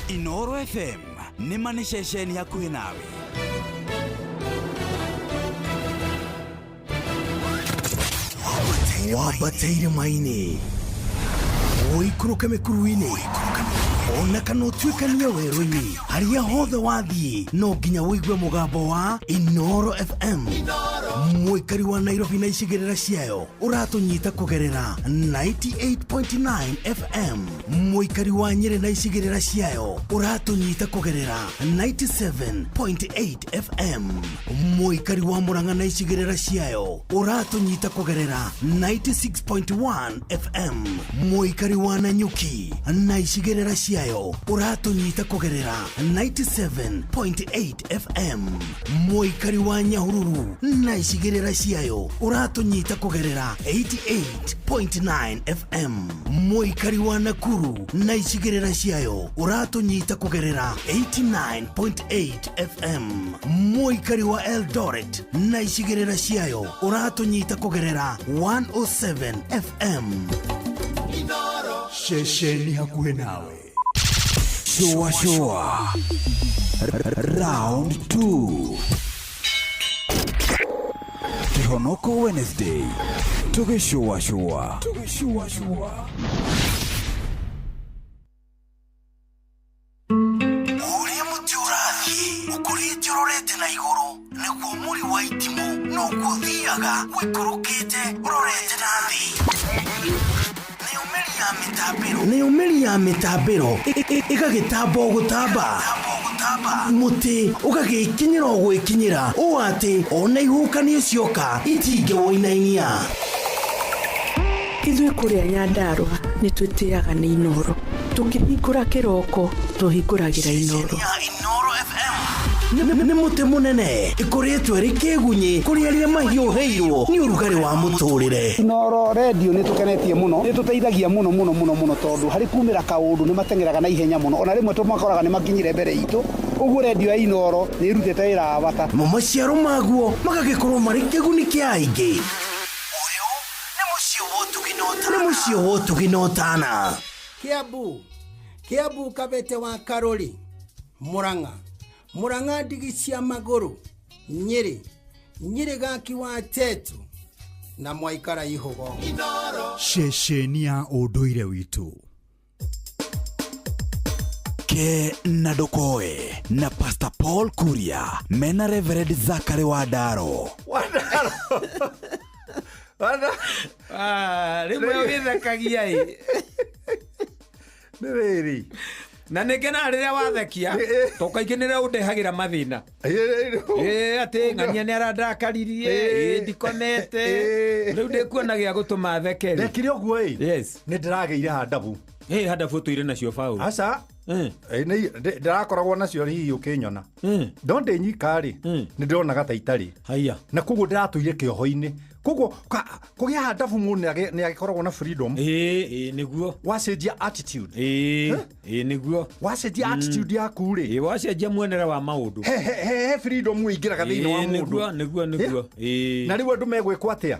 Inoro FM ni mani ceceni hakuhi nawe. Wabateire maini oikuruka mekuru-ini ona kana utuikanie werũ-inĩ harĩa hothe wathiĩ no nginya wĩigue mũgambo wa Inoro FM. Mũikari wa Nairobi na icigĩrĩra ciayo ũratũnyita kũgerera 98.9 FM. Mũikari wa Nyĩrĩ na icigĩrĩra ciayo ũratũnyita kũgerera 97.8 FM. Mũikari wa Murang'a na icigĩrĩra ciayo ũratũnyita kũgerera 96.1 FM. Mũikari wa Nanyuki na icigĩrĩra ciayo ũratũnyita kũgerera 97.8 FM. Mũikari wa Nyahururu na icigĩrĩra ciayo ũratũnyita kũgerera 88.9 FM. Mũikari wa Nakuru na icigĩrĩra ciayo ũratũnyita kũgerera 89.8 FM. Mũikari wa Eldoret na icigĩrĩra ciayo ũratũnyita kũgerera 107 FM. Shesheni hakuhe nawe. Showa Round 2 Kihonoko Wednesday Showa Uria muti urathi ukurite urorete na iguru niguo muri wa itimu no guthiaga wikurukite urorete nathi. Nĩumĩri ya mĩtambĩro ĩgagĩtamba gũtamba mũtĩ ũgagĩkinyĩra gwĩkinyĩra ũũ atĩ ona ihukanio cioka itingĩwoinainia. Ithuĩ kũrĩa Nyandarua nĩ twĩtĩaga nĩ Inoro, tũkĩhingũra kĩroko tũhingũragĩra Inoro. Nĩ mũtĩ mũnene ĩkoretwo ĩrĩ kĩgunyi kũrĩ arĩa mahiũhĩirwo nĩ ũrugarĩ wa mũtũrĩre. Inoro radio nĩ tũkenetie mũno, nĩ tũteithagia mũno tondũ harĩ kumĩra kaũndũ nĩ matengeraga na ihenya mũno, ona rĩmwe tũmakoraga nĩ makinyire mbere itũ. Ũguo radio ya Inoro nĩ ĩrutĩte wĩra wa bata. Maciaro maguo magagĩkorwo marĩ kĩguni kĩa aingĩ. Nĩ mũciĩ wa Ũtugi-Notana. Kiambu Kabete wa Karori, Murang'a ndigi cia magũrũ, Nyĩrĩ gaki wa Tetu na Mwaikara Ihugo. Shesheni ya ũndũire witũ. Ke na Ndokoe na Pastor Paul Kuria mena Reverend Zachary Wadaro. Rĩmwe ũgĩthekagia ĩ. Nĩ rĩrĩ. Na nĩngena rĩrĩa wathekia tũkaingĩnĩra ũndehagĩra mathĩna. Atĩ ng'ania nĩ arandakaririe ndikonete rĩu ndĩkuona gĩa gũtũma theke. Thekire ũguo ĩ. Yes. Nĩ ndĩragĩire handabu. Handabu tũire nacio Paul. Aca. Ndĩrakoragwo nacio hihi ũkĩnyona. Ndonde nyika rĩ nĩ ndĩronaga ta itarĩ. Haiya. Na koguo ndĩratũire kĩoho-inĩ. Koguo kũgĩa handabu mũndũ nĩ agĩkoragwo na freedom. Nĩguo. Wacenjia attitude. Nĩguo. Wacenjia attitude yaku rĩ. Wacenjia muonere wa maũndũ. He freedom ũingĩraga thĩinĩ wa mũndũ. Nĩguo. Na rĩu andũ megwĩkwo atĩa?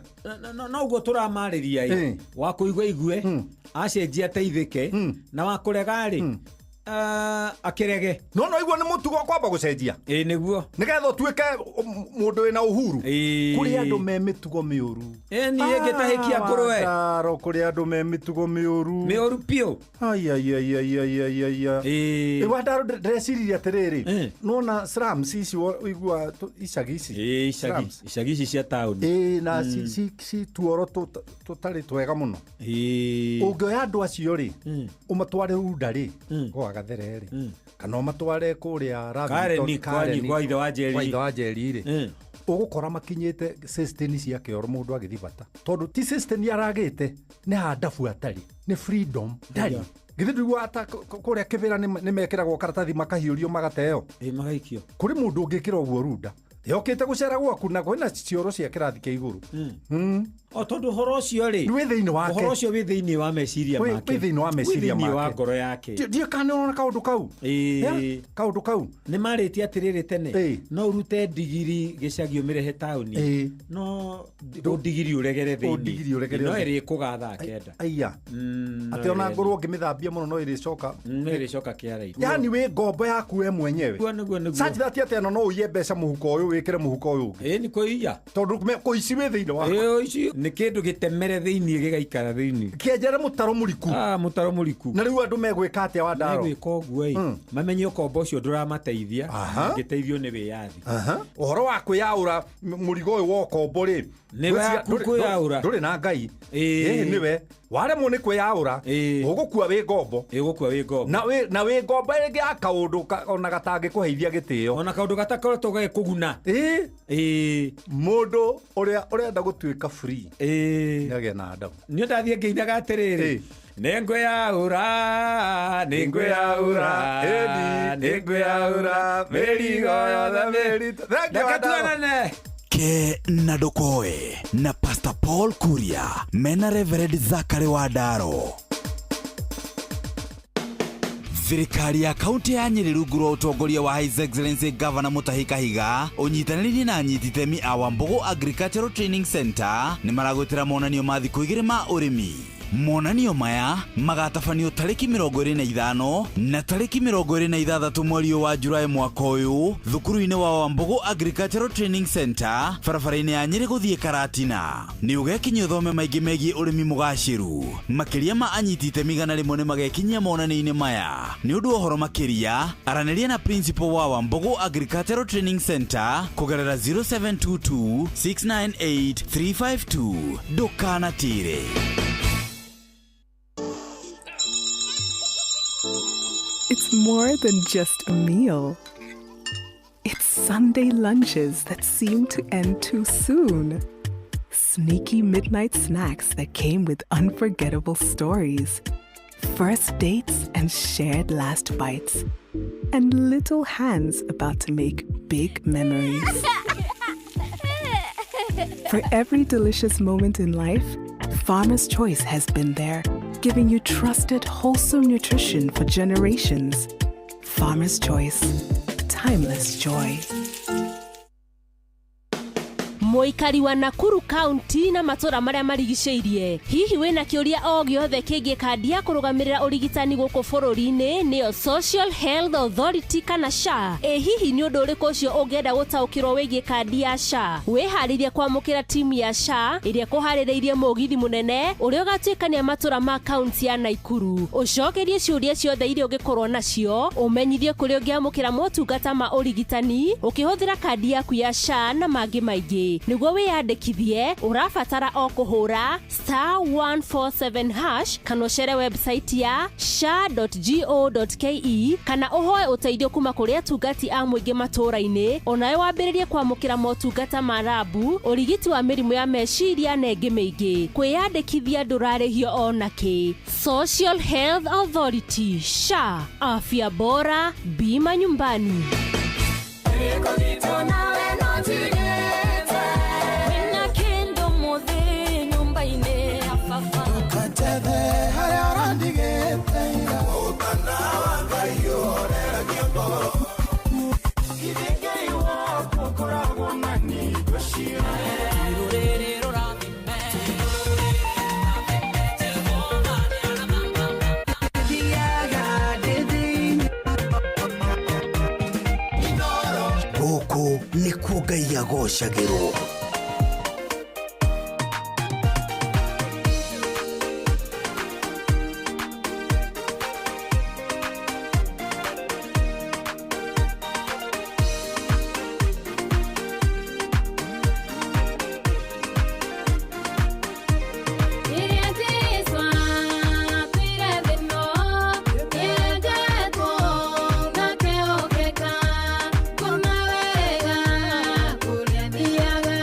No ũguo tũramarĩria wa kũigua igue acenjia teithĩke na wa kũrega rĩ akĩrege. No igua nĩ mũtugo kwamba gũcenjia. Nĩguo. Nĩgetha ũtuĩke mũndũ wĩna uhuru. Kũrĩ andũ me mĩtugo mĩũru. Niĩ ngĩtahĩkia ngũrwe. Ndaro kũrĩ andũ me mĩtugo mĩũru. Mĩũru piũ. Wadaro ndĩreciria atĩrĩrĩ. Nona slums icio igua icagi ici. Icagi ici cia taũni. Na ci tuoro tũtarĩ twega mũno. Ũngĩoya andũ acio rĩ ũmatware Runda rĩ Gathere rĩ kana ũmatware kũrĩa Karen kwa ithe wa Njeri rĩ ũgũkora makinyĩte system cia kĩoro mũndũ agĩthiĩ bata tondũ ti system yaragĩte nĩ handabu atarĩ nĩ freedom ndarĩ githĩ ndũigua ata kũrĩa kĩbĩra nĩ mekĩragwo karatathi makahiũrio magateo magaikio kũrĩ mũndũ ũngĩkĩra ũguo Runda yokĩte gũcera gwaku na kwĩna cioro cia kĩrathi kĩa igũrũ o tondũ ũhoro ũcio rĩ wĩ thĩinĩ wake ũhoro ũcio wĩ thĩinĩ wa meciria make wĩ thĩinĩ wa meciria make wĩ thĩinĩ wa ngoro yake ndiĩ kana nĩona kaũndũ kau nĩ marĩtie atĩrĩrĩ tene no ũrute ndigiri gĩcagi ũmĩrehe taũni no ndigiri ũregere thĩinĩ no ĩrĩ kũgatha kenda atĩ ona ngũrwo ngĩmĩthambia mũno no ĩrĩcoka kĩara-inĩ yani wĩ ngombo yaku we mwenyewe such that atĩ no ũiye mbeca mũhuko ũyũ wĩkĩre mũhuko ũyũ ũngĩ nĩ kũiya tondũ kũici wĩ thĩinĩ wako nä kä ndå gä temere thä iniä gä gaikara thä iniä kĩenjere mũtaro mũriku mũtaro mũriku na rĩu andũ megwĩka atĩa wa ndaro megwĩka ũguo mamenye ũkombo ũcio ndũramateithia ngĩteithio nĩ wĩyathi ũhoro wa kwĩyaũra mũrigo ũyũ wa ũkombo rĩ ndũrĩ na ngai nĩwe waremwo nĩ kwĩyaũra ũgũkua wĩ ngombo na wĩ ngombo rĩngĩ ya kaũndũ ona gatangĩkũheithia gĩtĩo ona kaũndũ gatakoretwo gagĩkũguna mũndũ ũrĩa ũrenda gũtuĩka free nĩagĩa na adabu niĩ ndathiĩ ngĩinaga atĩrĩrĩ nĩngwĩyaũra mĩrigo yothe mĩritũ reke tuonane ke na ndokoe na Pastor Paul Kuria mena Reverend Zachary Wandaro. Thirikari ya kaunti ya Nyeri rungu rwa utongoria wa His Excellency Governor Mutahi Kahiga unyitanĩri na anyititemi a Wambogo Agricultural Training Center nĩ maragwĩtĩra monanio ma thikũ 2 ma ũrĩmi. Monanio maya magatabanio tarĩki 25 na tarĩki 26 mweri wa Julai mwaka ũyũ thukuru-inĩ wa Wambogo Agricultural Training Center barabara-inĩ ya Nyeri gũthiĩ Karatina. Nĩ ũgekinyia ũthome maingĩ megiĩ ũrĩmi mũgacĩru. Makĩria ma anyiti itemi 100 nĩ magekinyia monanio-inĩ maya. Nĩ ũndũ ũhoro makĩria aranĩria na principal wa Wambogo Agricultural Training Center kũgerera 0722 698 352 ndũkanatĩre. It's more than just a meal. It's Sunday lunches that seem to end too soon. Sneaky midnight snacks that came with unforgettable stories. First dates and shared last bites. And little hands about to make big memories. For every delicious moment in life, Farmer's Choice has been there, giving you trusted, wholesome nutrition for generations. Farmer's Choice, timeless joy. Muikari wa Nakuru County na matura maria marigicĩirie hihi wĩna kĩũria o gĩothe kĩgiĩ kandi ya kũrũgamĩrĩra ũrigitani gũkũ bũrũri-inĩ nĩyo Social Health Authority kana SHA. Hihi nĩ ũndũ ũrĩkũ ũcio ũngĩenda gũtaũkĩrwo wĩgiĩ kandi ya SHA? Wĩharĩrie kwamũkĩra timu ya SHA ĩrĩa kũharĩrĩirie mũgithi mũnene ũrĩa ũgatuĩkania matura ma kaunti ya Naikuru. Ũcokerie ciũria ciothe iria ũngĩkorwo nacio, ũmenyithie kũrĩa ũngĩamũkĩra motungata ma ũrigitani ũkĩhũthĩra kandi yaku ya SHA na mangĩ maingĩ. Nĩguo wĩyandĩkithie ũrabatara o kũhũra *147# kana ũcere website ya sha.go.ke kana ũhoe ũteithio kuma kũrĩ atungati a mũingĩ matũũra-inĩ onawe wambĩrĩrie kwamũkĩra motungata ma rabu ũrigiti wa mĩrimũ ya meciria na ĩngĩ mĩingĩ. Kwĩyandĩkithia ndũrarĩhio ona kĩ. Social Health Authority SHA, afya bora, bima nyumbani. Gũkũ nĩkuo Ngai agocagĩrwo. Kuna wega kuria thiaga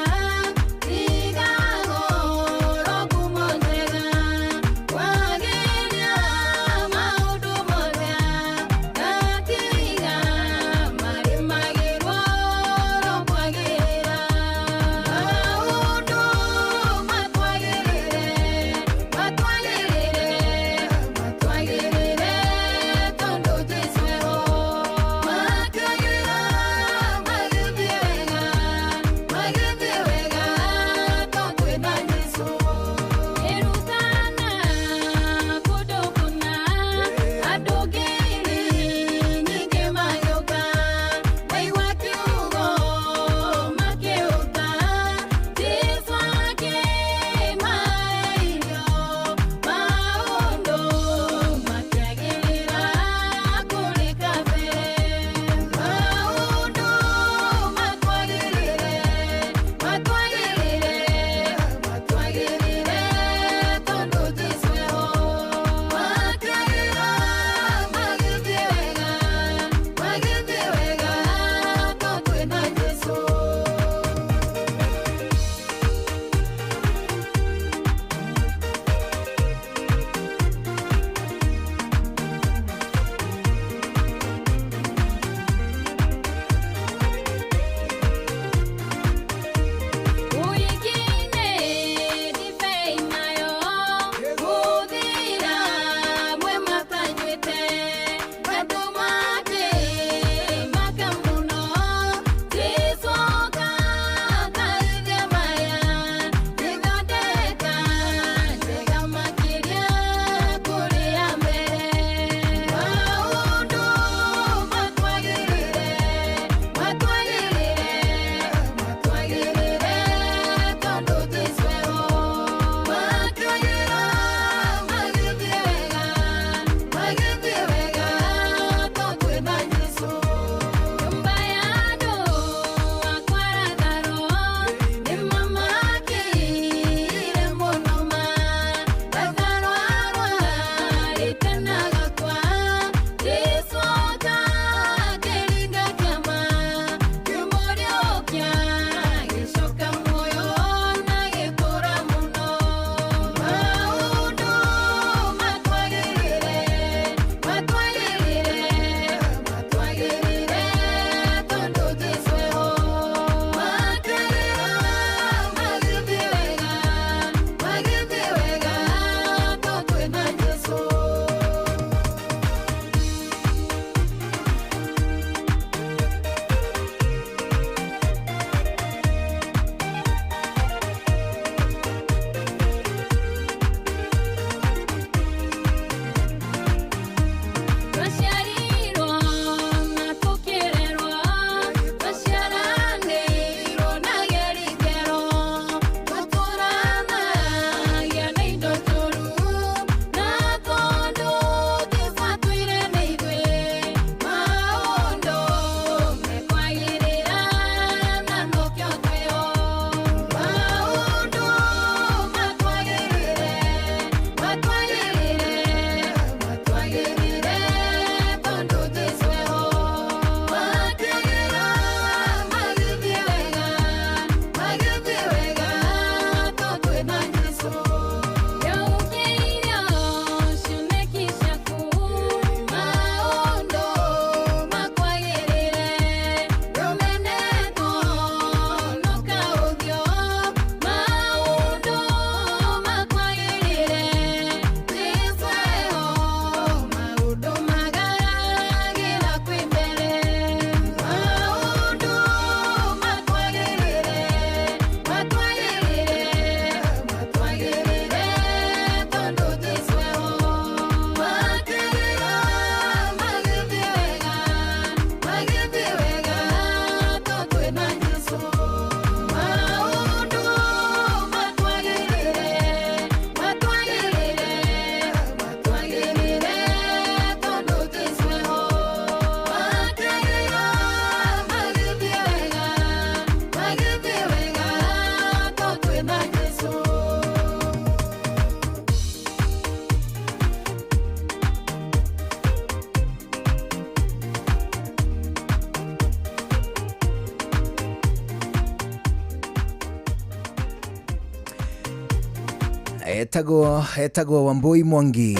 etagwo Wambui Mwangi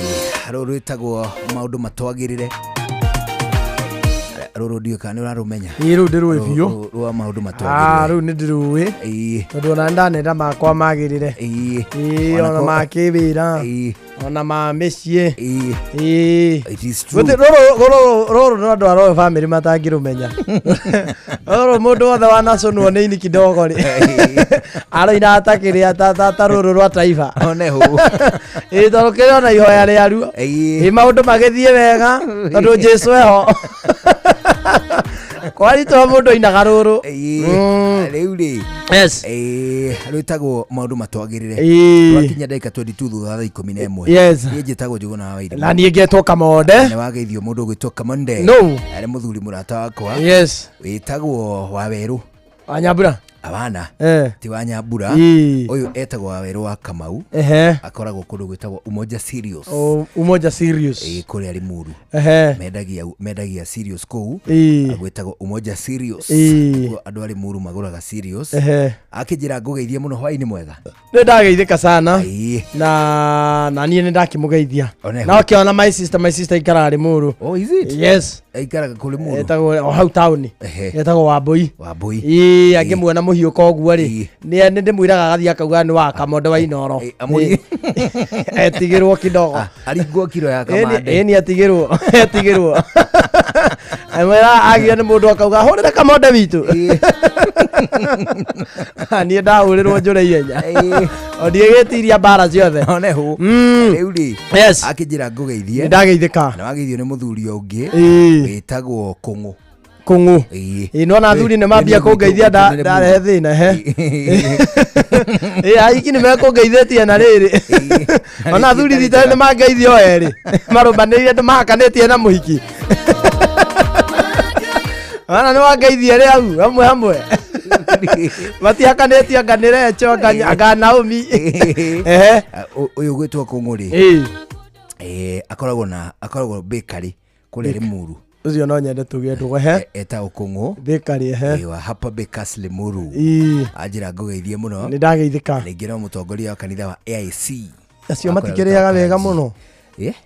rũrũ etagwo maũndũ matwagĩrĩre rũrũ ndiũ kana ũrarũmenya rũrũ ndĩrũĩ biũ rwa maũndũ matwagĩrĩre rũu nĩ ndĩrũĩ tondũ ona ndanenda makwa magĩrĩre ona makĩwĩra ona ma mĩciĩ rũrũ no andũ aroe bamĩrĩ matangĩrũmenya rũrũ mũndũ wothe wanacũnwo nĩ ini kidogo rĩ aroina atakĩrĩa ta rũrũ rwa taifa tondũ kĩrĩ ona ihoya rĩaruo maũndũ magĩthiĩ wega tondũ Jesũ eho kwaritwa mũndũ ainaga rũrũ rĩu rĩ rwĩtagwo maũndũ matwagĩrĩre rwakinya ndagĩka 22 thutha wa 11 niĩ njĩtagwo Njũgũna wa Wairimũ na niĩ ngetwo Kamonde nĩ wageithio mũndũ ũgwĩtwo Kamonde arĩ mũthuri mũrata wakwa wĩtagwo Wawerũ wa Nyambura abana ti wa Nyambura ũyũ etagwo Wawerũ wa Kamau akoragwo kũndũ gwĩtagwo Umoja Serious kũrĩa Limuru mendagia serious kũu gwĩtagwo Umoja Serious andũ a Limuru magũraga serious akĩnjĩra ngũgeithie mũno hwaĩ-inĩ mwega nĩ ndageithĩka sana na niĩ nĩ ndakĩmũgeithia na ũkĩona my sister ikaraga Limuru yes aikaraga kũ Limuru etagwo hau taũni etagwo Wambui angĩmuona mũhiũ koguo rĩ nĩ ndĩmwĩraga agathiĩ akauga nĩ wa Kamonde wa Inoro etigĩrwo kidogo aringwo kiro ya Kamande nĩ etigĩrwo amwĩra agĩa nĩ mũndũ akauga hũrĩra Kamonde witũ niĩ ndahũrĩrwo njũre ihenya ndiĩgĩtiria mbara ciothe rĩu rĩ akĩnjĩra ngũgeithie nĩ ndageithĩka na wageithio nĩ mũthuri ũngĩ wĩtagwo Kũng'ũ no na thuri nĩ mambia kũngeithia ndarehe thĩna aiki nĩ mekũngeithĩtie na rĩrĩ ona thuri thitari nĩ mangeithio erĩ marũmanĩrĩire ndĩmahakanĩtie na mũhiki ona nĩ wangeithia rĩ hau hamwe matihakanĩtie anga nĩ Recho anga Naomi ũyũ gwĩtwo Kũng'ũ rĩ akoragwo bakery kũrĩa Limuru ucio no nyende tugĩe ndũgwe etagwo Kũng'ũ bakery wa Hapa Bakers Limuru anjĩra ngũgeithie mũno nĩ ndageithĩka ningĩ no mũtongoria wa kanitha wa AIC acio matikĩrĩaga wega mũno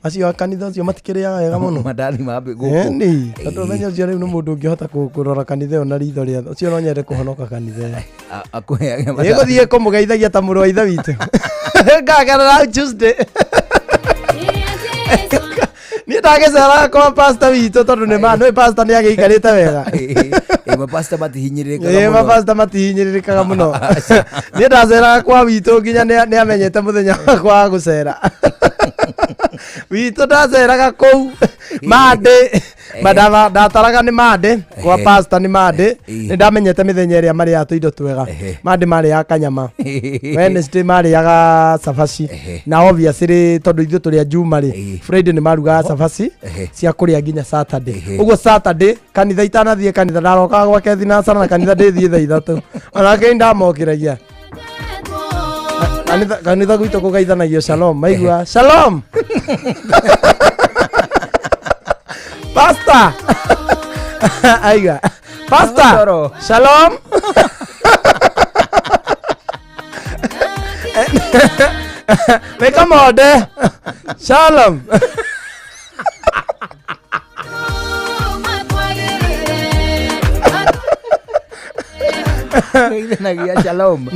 acio a kanitha ũcio matikĩrĩaga wega mũno mandani mambe gũkũ tondũ menya ũcio rĩu nĩ mũndũ ũngĩhota kũrora kanitha ĩyo na ritho rĩa ũcio no nyende kũhonoka kanitha ĩyo gũthiĩ kũmũgeithagia ta mũrũ wa ithe witũ ngagarara Tuesday niĩ ndagĩceraga kwa pastor witũ tondũ nĩ pastor nĩ agĩikarĩte wega mapastor matihinyĩrĩrĩkaga mũno niĩ ndaceraga kwa witũ nginya nĩ amenyete mũthenya wakwa wa gũcera witũ ndaceraga kũu Mande ndataraga nĩ Mande kwa pastor nĩ Mande nĩ ndamenyete mĩthenya ĩrĩa marĩaga tũindo twega Mande marĩaga kanyama Wednesday marĩaga cabaci na obviously tondũ ithuĩ tũrĩa Juma rĩ Friday nĩ marugaga cabaci cia kũrĩa nginya Saturday ũguo Saturday kanitha itanathiĩ kanitha ndarokaga gwake thinacara na kanitha ndĩthiĩ thaa 3 onake ndamokĩragia kanitha gwitũ kũgeithanagio Shalom maigua Shalom Pastor aiga Pastor Shalom Kamonde Shalom Nagia Shalom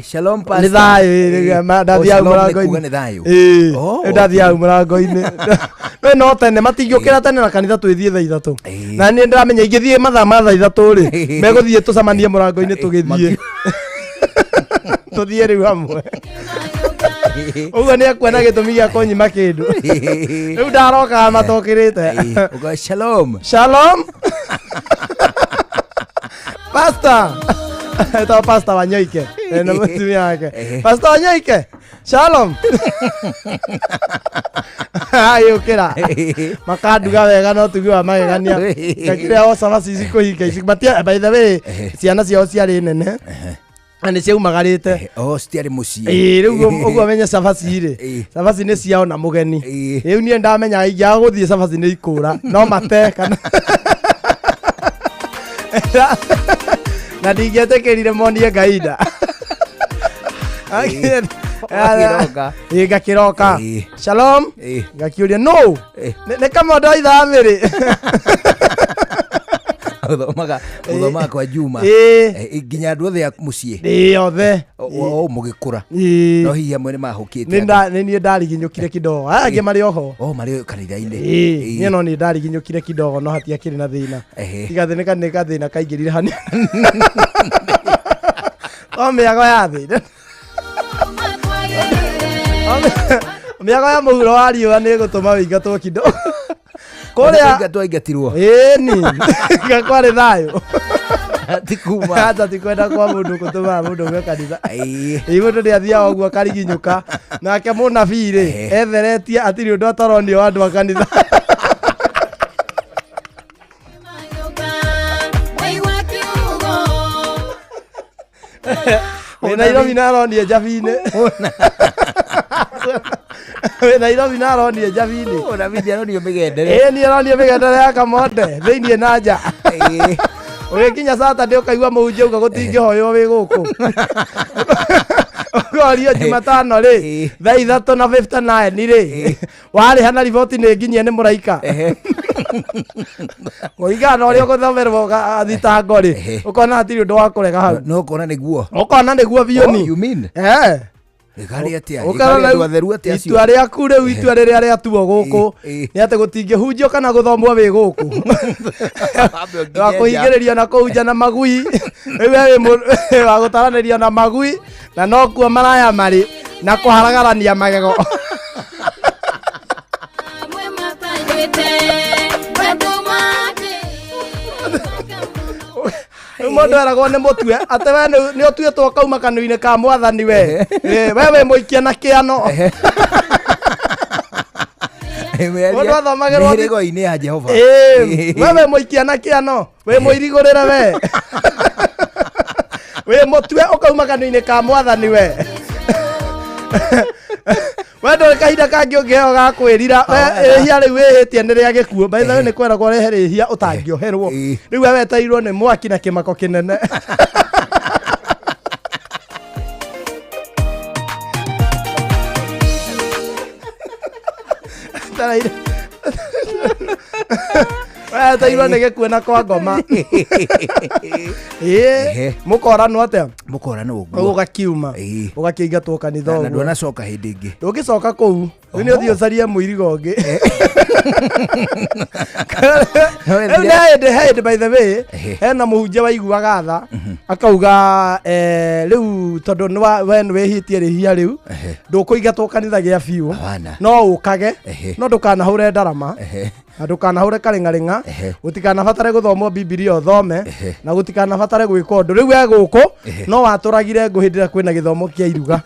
Shalom pastor nĩ thayũ ndathiaga mũrango-inĩ nĩ thayũ ndathiaga mũrango-inĩ no tene matingĩũkĩra tene na kanitha twĩthiĩ thaa 3 na niĩ ndĩramenya ingĩthiĩ mathaa ma thaa 3 rĩ megũthiĩ tũcamanie mũrango-inĩ tũgĩthiĩ tũthiĩ rĩu hamwe ũguo nĩ akuona gĩtũmi gĩa kũnyima kĩndũ rĩu ndarokaga matokĩrĩte Shalom Pastor Ito Pastor Wanyoike na mũtumia wake Pastor Wanyoike Shalom ayũkĩra makanduga wega no tugiwa magegania kakĩrĩa o cabaci ici kũhinga ici batia by the way ciana ciao ciarĩ nene nĩ ciaumagarĩte citiarĩ mũciĩ rĩu ũguo menye cabaci rĩ cabaci nĩ ciao na mũgeni rĩu niĩ ndamenya ingĩaga gũthiĩ cabaci nĩ ikũra no mate kana na ndingĩetĩkĩrire monie ngainda Ngakiroka. Shalom. Ngakiuria no. Ne kama ndo ithamiri. Uthomaga kwa Juma nginya andu othe mucii othe mugikura no hihi amwe ni mahukite ni nie ndariginyukire kidogo angi mari oho mari kanitha-ini nie no ni ndariginyukire kidogo no hatia kiri na thina igathina ni gathina kaingirire hani miago ya thina miago ya muhuro wa riua ni gutuma wingatwo kidogo kuria twaingatirwo ni gakwari thayo tikuma hata tikwenda kwa mundu gutuma mundu gwe kanitha mundu ni athia oguo kariginyuka nake munabii ri etheretie atiri undu ataronio andu a kanitha Nairobi naronie njabine Nairobi naronie njabine Nairobi aronio migendere ni aronio migendere ya kamonde thiini na nja ugikinya Saturday ukaigua muhunjia uga gutingihoyo wi guku ukorio Jumatano ri thaa 3:59 ri wari hana riboti ni nginyie ni muraika Oigana uri guthomerwo thitango ri ukona atiri undu wa kurega hau no ukona niguo bioni you mean Gari atia andu atheru atia acio itua riaku riu itua riria riatuo guku ni ati gutingihunjio kana guthomwo wi guku wa kuhingiriria na kuhunja na magui riu wa gutaraniria na magui na no kuo maraya mari na kuharagarania magego mundu eragwo ni mutwe ati we ni utuitwo kauma kanua-ini ka mwathani we we muikia na kiano mundu athomagirwo mirigo-ini ya Jehova we muikia na kiano we muirigurire we mutwe ukauma kanua-ini ka mwathani we wendo kahinda kangi ungiheo ga kwirira ihia riu wihitie ni ria gikuo by the way ni kweragwo rehere ihia utangioherwo riu we weteirwo ni mwaki na kimako kinene weteirwo ni gikuo na kwa ngoma mukorano atia mukorano uguo ugakiuma ugakiingatwo kanitha uguo na ndwanacoka hindi ingi ndugicoka kuu riu ni uthii ucarie muirigo ungi hende by the way hena muhunjia waiguaga tha akauga riu tondu we niwihitie rihia riu ndukuingatwo kanitha gia biu no ukage no ndukanahure ndarama na ndukanahure karingaringa gutikanabatare guthomwo Biblia uthome na gutikanabatare gwika undu riu we guku no waturagire nguhindira kwina githomo kia iruga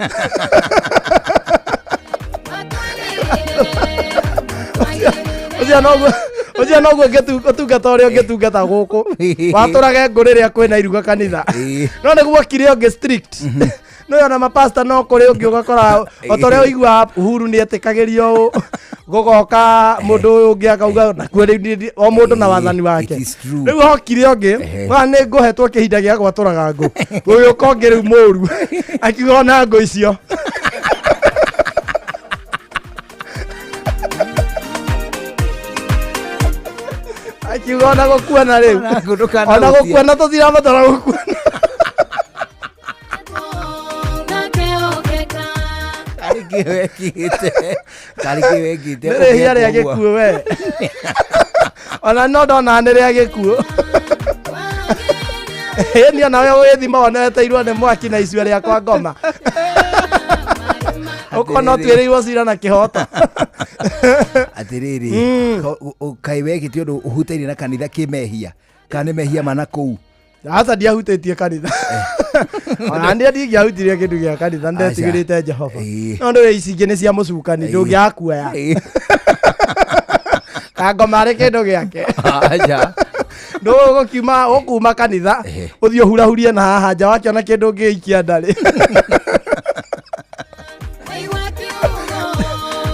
Oja noguo ngetungata uria ngetungata guku waturage nguriria kwina iruga kanitha no niguo kire ungi strict no yona mapasta no kuri ungi ugakora otoria uigua Uhuru ni etikagirio gugoka mundu ungi akauga na kweri o mundu na wathani wake riu hokire ungi wa ni nguhetwo kihinda gia gwaturaga ngo uyu kongi riu muru akiuga na ngo icio akiuga ona gukuana riu ona gukuana tutirabatara gukuana karigwekite nere hia ria gikuo we ona no ndona nere ria gikuo ni ona we withima woneteirwo ni mwaki na icua ria kwa ngoma ukona twerirwo cira na kihoto atiriri kai wekite undu uhuteirie na kanitha kimehia kana mehia mana kuu hata ndiahutĩtie kanitha ona ndingiahutirie kĩndũ gĩa kanitha ndetigĩrĩte Jehova no ndĩ ici ingĩ nĩ cia mũcukani ndũngĩakuoya kangoma arĩ kĩndũ gĩake ndũgũkiuma ũkuma kanitha ũthiĩ ũhurahurie na haha nja wakĩona kĩndũ ũngĩikia ndarĩ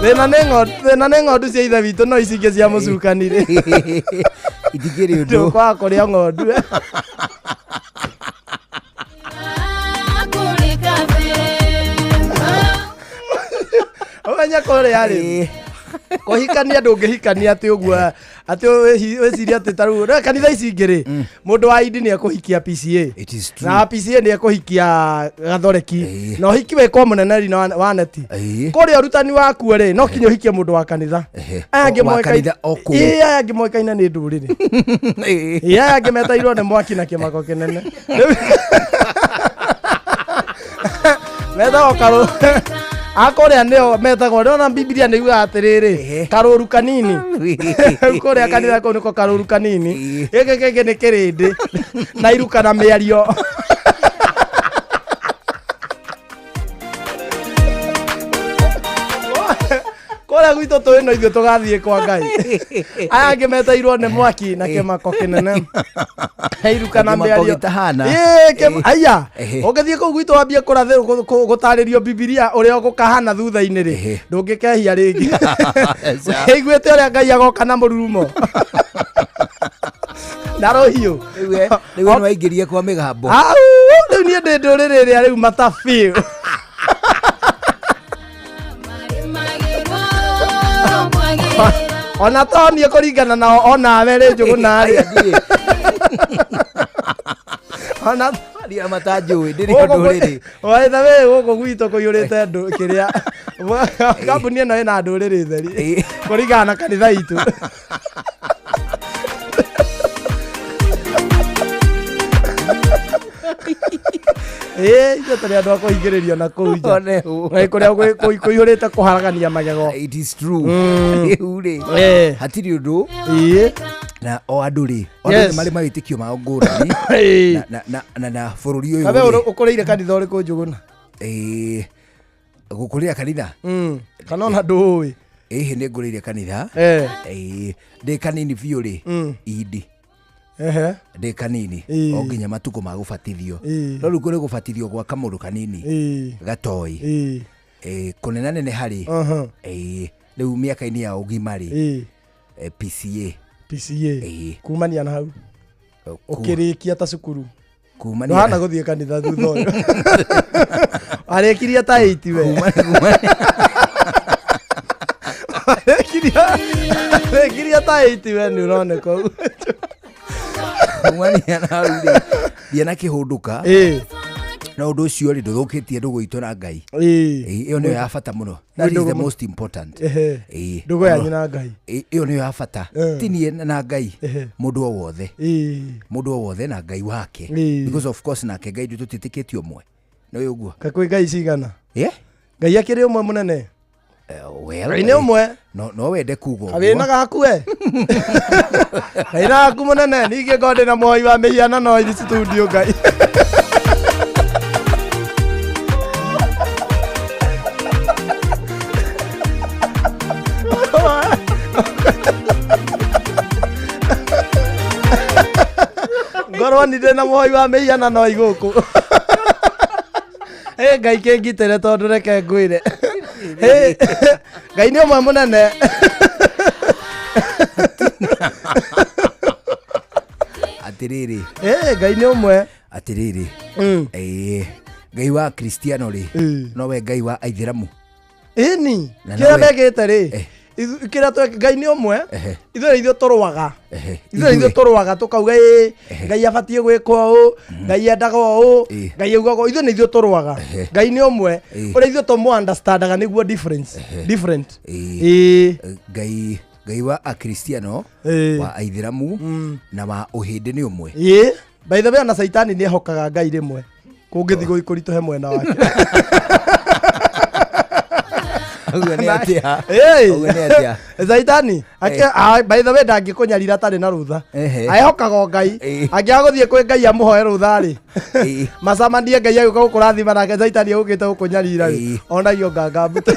thĩna nĩ ng'ondu cia ithe witũ no ici ingĩ cia mũcukani rĩ itikĩrĩ ũndũ ndũkwaga kũrĩa ng'ondu Menya kore yari. Kohikania ndungihikania ati uguo ati weciria ati taru kanitha ici ngiri mundu wa idi ni ekuhikia PCA na PCA ni ekuhikia gathoreki no hikiwe kwa muneneri na wa neti kuri urutani waku ri no kinyo hikie mundu wa kanitha ange moeka oku ange moeka ina ni nduriri ange metairwo ne mwaki na kimako kinene meta okaro Akorea neo metagwo ndona Biblia ni yuga atiriri karuru kanini korea kanitha ko niko karuru kanini geke ni kirindi na iruka na miario korea gwito twino ithuĩ tũgathiĩ kwa Ngai aya angĩ meteirwo nĩ mwaki na kĩmako kĩnene iruka na mĩario aya ũngĩthiĩ kũu gwitũ wambie gũtarĩrio Biblia ũrĩa ũgũkahana thutha-inĩ rĩ ndũngĩkehia rĩngĩ iguĩte ũrĩa Ngai agoka na mũrurumo na rũhiũ rĩu nĩ waingĩrie kwa mĩgambo rĩu niĩ ndĩ ndũrĩrĩ rĩa rĩu matabiũ ona tonie kũringana nao ona were njũgũ narĩ ona ria matanjũĩ ndĩrĩ ndũrĩrĩ waitha we gũkũ gwitũ kũiyũrĩte ndũ kĩrĩa kambuni ĩno ĩna ndũrĩrĩ theri kũringana na kanitha itũ ithuĩ tũrĩ andũ a kũhingĩrĩrio na kũu nja kũrĩa kũihũrĩte kũharagania magego. It is true. Rĩu rĩ hatirĩ ũndũ na o andũ rĩ marĩ mawĩtĩkio mao ngũrani na bũrũri ũyũ kabe ũkũrĩire kanitha ũrĩkũ Njũgũna? Gũkũrĩra kanitha kana ona ndũĩ? Ĩhĩ nĩ ngũrĩire kanitha ndĩ kanini biũ rĩ idi ndĩ kanini o nginya matukũ ma gũbatithio no rĩu kũrĩ gũbatithio gwa kamũndũ kanini gatoi kũnena nene harĩ rĩu mĩaka-inĩ ya ũgima rĩ PCA kumania na hau ũkĩrĩkia ta cukuru ndũhana gũthiĩ kanitha thutha ũyũ arĩkirie ta 8 we arĩkirie ta 8 we nĩ ũroneka ũguo kumania na hau rĩ thiĩ na kĩhũndũka na ũndũ ũcio rĩ ndũthũkĩtie ndũgũ itũ na Ngai ĩyo nĩyo ya bata mũno, that is the most important. Ndũgũ yanyu na Ngai ĩyo nĩyo ya bata ti niĩ na Ngai mũndũ o wothe na Ngai wake because of course nake Ngai tũtĩtĩkĩtie ũmwe no ũguo kwĩ Ngai cigana Ngai akĩrĩ ũmwe mũnene Ngai nĩ ũmwe no wende kuga ũguo wĩna gaku we Ngai na gaku mũnene ningĩ ngondĩ na mohoi wa mĩhiana no ithi studio Ngai ngorwo nĩ ndĩ na mohoi wa mĩhiana no igũkũ Ngai kĩngitĩre tondũ reke ngwĩre Ngai nĩ ũmwe mũnene atĩrĩrĩ Ngai nĩ ũmwe atĩrĩrĩ Ngai wa Kristiano rĩ nowe Ngai wa Aithĩramu ĩni kĩrĩa megĩte rĩ kĩrĩa tweke Ngai nĩ ũmwe ithuĩ ithuĩ tũrũaga tũkauga Ngai abatiĩ gwĩkwo ũũ Ngai endaga ũũ Ngai augaga ithuĩ nĩ ithuĩ tũrũaga Ngai nĩ ũmwe ũrĩa ithuĩ tũmũ-understandaga nĩguo different Ngai wa Akristiano wa Aithĩramu na wa ũhĩndĩ nĩ ũmwe by the way ona Saitani nĩ ehokaga Ngai rĩmwe kũngĩthi gũikũritũhe mwena wake Saitani by the way ndangĩkũnyarira atarĩ na rũtha ehokaga Ngai angĩaga gũthiĩ kwĩ Ngai amũhoe rũtha rĩ macamanie Ngai agĩũka gũkũrathima nake Saitani agũkĩte gũkũnyarira rĩ onagio ngangambute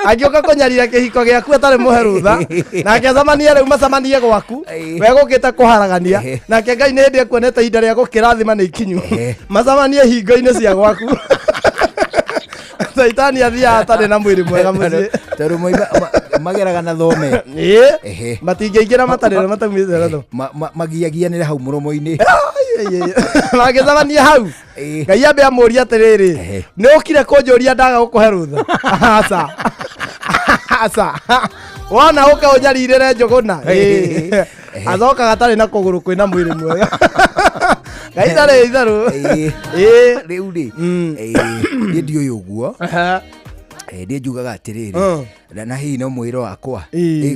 agĩũka kũnyarira kĩhiko gĩaku atarĩ mũhe rũtha nake acamanie rĩu macamanie gwaku we gũkĩte kũharagania nake Ngai nĩ hĩndĩ ekuonete ihinda rĩa gũkĩrathima nĩ ikinyu macamanie hingo-inĩ cia gwaku Saitani athia atare na mwiri mwega mucie. Taru mageraga na thome. Matingĩingĩra matarĩ matamĩte gatho. Magiagianĩre hau mũromo-inĩ. Magĩthabania hau. Ngai ambe amũria atĩrĩrĩ. Nĩ ũkire kũnjũria ndaga gũkũhe rũtha. Aca. Aca. Wana ũka ũnjarirĩre njũgũna. Athoka gatarĩ na kũgũrũ kwĩna mwĩrĩ mwega. Ngai tarĩ itharũ. Rĩu rĩ. Niĩ ndiũĩ ũguo. Ndiĩ njugaga atĩrĩrĩ. Na hihi no mwĩro wakwa.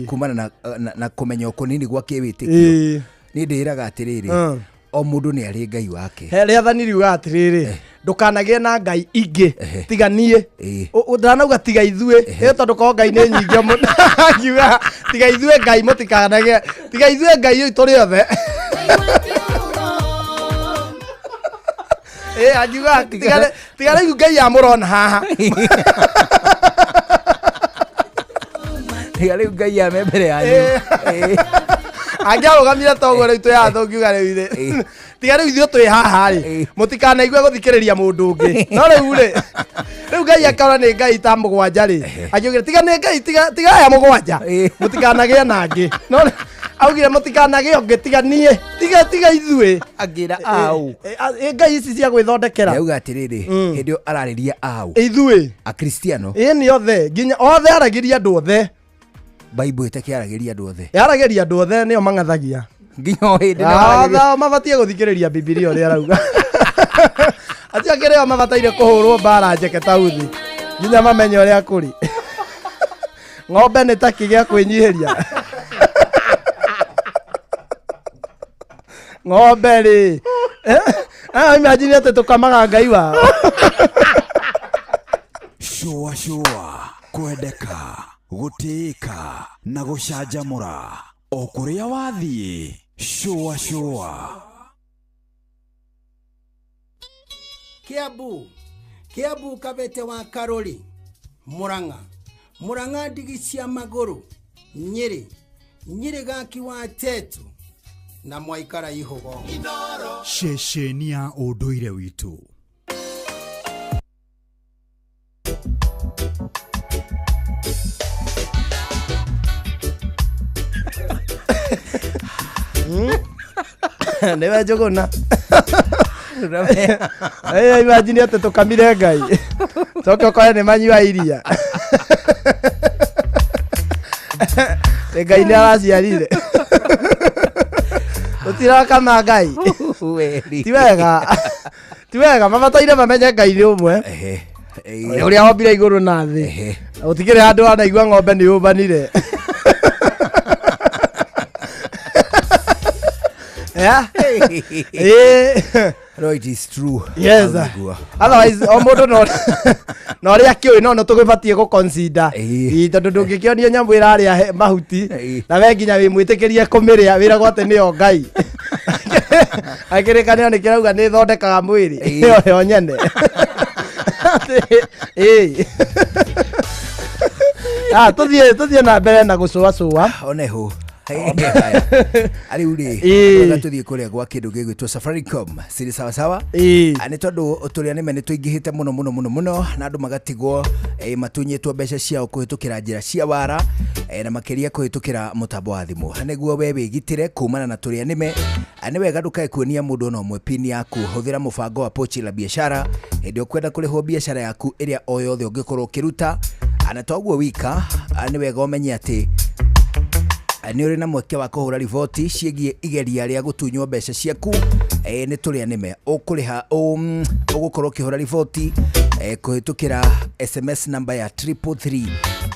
Kumana na kũmenya ũkũnini gwa kĩwĩtĩkio. Niĩ ndĩraga atĩrĩrĩ. O mũndũ nĩ arĩ Ngai wake. Rĩathani riuga atĩrĩrĩ. Ndũkanagĩe na ngai ingĩ tiga niĩ. Ndanauga tiga ithuĩ tondũ ko ngai nĩ nyingĩ mũno. Akiuga tiga ithuĩ ngai mũtikanagĩe. Tiga ithuĩ ngai tũrĩ othe. Akiuga tiga rĩu ngai amũrona haha. Tiga rĩu ngai ame mbere yanyu. Angĩarũgamire toguo rĩu twĩhatha ũngiuga rĩu rĩ. Tiga rĩu ithuĩ twĩ haha rĩ. Mũtikanaigue gũthikĩrĩria mũndũ ũngĩ. No rĩu rĩ. Rĩu ngai akaura nĩ ngai ta mũgwanja rĩ. Akiugire tiga nĩ ngai tiga aya mũgwanja. Mũtikanagĩe nangĩ. No augire mũtikanagĩe ũngĩ tiga niĩ. Tiga ithuĩ. Angĩra au. Ngai ici cia gwĩthondekera. Yauga atĩrĩrĩ. Hĩndĩ ĩyo ararĩria au. Ithuĩ. Akristiano. Nĩ othe. Nginya othe aragĩria andũ othe. Bible ĩtakĩaragĩria andũ othe. Yaragĩria andũ othe nĩo mang'athagia. Nginya o hĩndĩ no mabatie gũthikĩrĩria Biblia ũrĩa arauga. Atia kĩrĩa mabataire kũhũrwo mbara njeke ta uthi. Nginya mamenye ũrĩa kũrĩ. Ng'ombe nĩ ta kĩgĩa kwĩnyihĩria. Ng'ombe rĩ. Imagine atĩ tũkamaga Ngai wao. Shua kwendeka gũtĩĩka na gũcanjamũra o kũrĩa wathiĩ. Shua Kiambu Kabete wa Karori, Murang'a ndigi cia magũrũ, Nyĩrĩ gaki wa Tetu na Mwaikara Ihũgo. Ceceni ya ũndũire witũ. Nĩwe njũgũna. Imagine atĩ tũkamire Ngai. Coke ũkore nĩ manyua iria. Ngai nĩ araciarire. Ũtirakama Ngai. Ti wega mabataire mamenye Ngai nĩ ũmwe. Ũrĩa wombire igũrũ na thĩ. Gũtikĩrĩ handũ wanaigua ng'ombe nĩ yũmbanire. No, it is true. Yes. Otherwise, o mũndũ no rĩa kĩoĩ no tũgĩbatie gũconsider. Tondũ ndũngĩkĩonia nyamũ ĩrarĩa mahuti na we nginya wĩmwĩtĩkĩrie kũmĩrĩa wĩragwo atĩ nĩyo Ngai. Akĩrĩkanĩro nĩ kĩrauga nĩ ĩthondekaga mwĩrĩ yo nyene. Tũthiĩ na mbere na gũcũacũa. Oneho. Ariu rĩ gatũthiĩ kũrĩa gwa kĩndũ gĩgwĩtwo Safaricom cirĩ sawa nĩ tondũ tũrĩa nĩme nĩ tũingĩhĩte mũno na andũ magatigwo matunyĩtwo mbeca ciao kũhĩtũkĩra njĩra cia wara na makĩria kũhĩtũkĩra mũtambo wa thimũ. Nĩguo we wĩgitĩre kumana na tũrĩa nĩme nĩ wega ndũkae kuonia mũndũ ona ũmwe pin yaku. Hũthĩra mũbango wa Pochi la Biashara hĩndĩ ũkwenda kũrĩhwo biashara yaku ĩrĩa o yothe ũngĩkorwo ũkĩruta. Na toguo wika nĩ wega ũmenye atĩ nĩ ũrĩ na mweke wa kũhũra riboti ciĩgiĩ igeria rĩa gũtunywo mbeca ciaku. Nĩ tũrĩa nĩme ũkũrĩha ũgũkorwo ũkĩhũra riboti kũhĩtũkĩra SMS namba ya 333.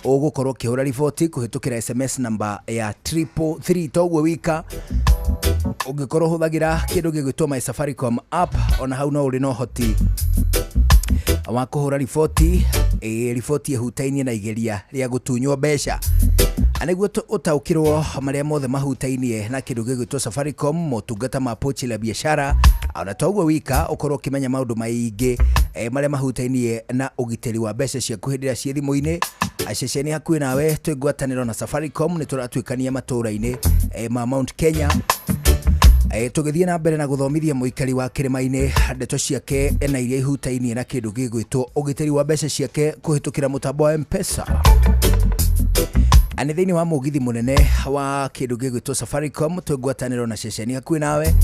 Ũgũkorwo ũkĩhũra riboti kũhĩtũkĩra SMS namba ya 333. Toguo wika ũngĩkorwo ũhũthagĩra kĩndũ gĩgwĩtwo My Safaricom app, ona hau no ũrĩ na ũhoti wa kũhũra riboti ĩhutainie na igeria rĩa gũtunywo mbeca. Anĩguo ũtaũkĩrwo marĩa mothe mahutainie na kĩndũ gĩgwĩtwo Safaricom motungata ma Pochi la Biashara, ona toguo wika ũkorwo ũkĩmenya maũndũ maingĩ marĩa mahutainie na ũgitĩri wa mbeca ciaku hĩndĩ ĩrĩa ciĩ thimũ-inĩ. Ceceni hakuhĩ nawe twĩ ngwatanĩro na Safaricom nĩ tũratuĩkania matũũra-inĩ ma Mount Kenya, tugithie na mbere na guthomithia muikari wa Kirima-ini ndeto ciake na iria ihutainie na kindu gigwitwo ugitiri wa mbeca ciake kuhitukira mutambo wa M-Pesa. Ani thiini wa mugithi munene wa kindu gigwitwo Safaricom twigwataniro na ceceni hakuhi nawe.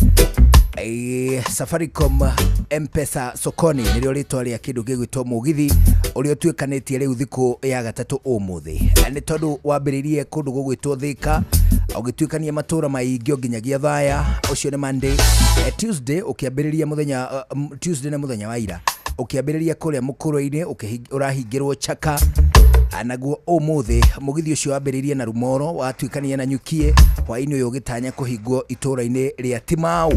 Safaricom M-Pesa sokoni nirio ritwa ria kindu gigwitwo mugithi urio twikanitie riu thiku ya gatatu umuthi ni tondu wambiririe kundu gugwitwo Thika ugituikania matura maingi nginyagia Thaya ucio ni Monday. Tuesday ukiambiriria muthenya Tuesday na muthenya wa ira ukiambiriria kuria mukuru-ini urahingirwo Chaka anaguo umuthi mugithi ucio wambiririe na Rumoro watuikania na Nyukie hwaini uyu ugitanya kuhingwo itura-ini ria Timau.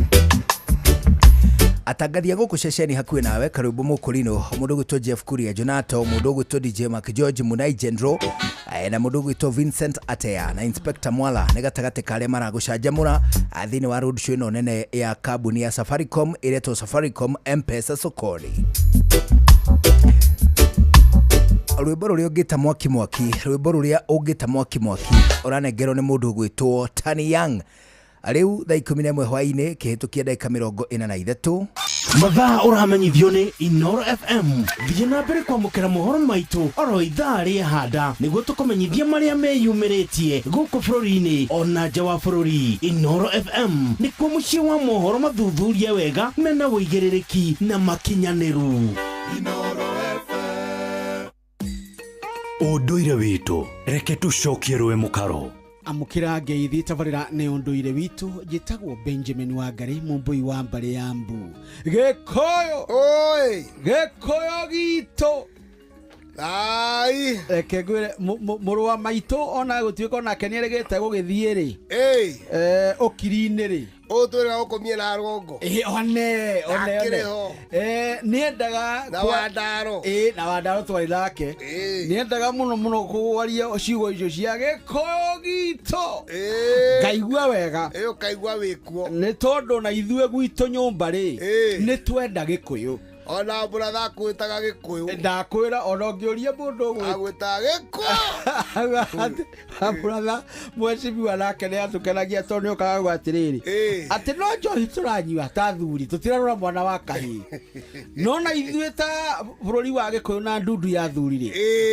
Atangathia guku ceceni hakuhi nawe Karibu Mukurino mundu gwitwo Jeff Kuria Jonato mundu gwitwo DJ Mark George Munai General na mundu gwitwo Vincent Atea na Inspector Mwala ni gatagate kale maragucanjamura athini wa road show ino nene ya kambuni ya Safaricom iretwo Safaricom M-Pesa sokoni. Rwimbo ruria ungita mwaki rwimbo ruria ungita mwaki uranengerwo ni mundu gwitwo Tani Young. Ariu thaa 11 hwaini kihitukia dakika 43 mathaa uramenyithio ni Inoro FM. Thiĩ na mbere kwamũkĩra mohoro maitũ oro ithaa rĩa handa nĩguo tũkũmenyithia marĩa meyumĩrĩtie gũkũ bũrũri-inĩ ona nja wa bũrũri. Inoro FM nĩkuo mũciĩ wa mohoro mathuthurie wega mena ũigĩrĩrĩki na makinyanĩru. Inoro FM. Ũndũire witũ reke tũcokie rwe mũkaro. Amukira ngeithi tabarira ne unduire witu jitagwo Benjamin Wangari mumbui wa mbare ya Mbu. Gekoyo oi gekoyo gito ai ekegwire murwa maito ona gutwika ona keneregete gugithiiri okirine ri utwira ukomie na rongo one niendaga na wadaro na wadaro twari lake niendaga muno kuwaria ciugo icio cia Gikoyo gitu kaigua wega kaigua wikuo ni tondu na ithue gwito nyumba ri ni twenda Gikuyu ona brother kwitaga Gikuyu ndakwira ona ngioria mundu gwita Gikuyu brother mwecibi wanake ni atukenagia tondu ukaga gwatiriri ati no njohi turanyua ta thuri tutirarora mwana wa kahi no na ithue ta bururi wa Gikuyu na ndundu ya thuri ri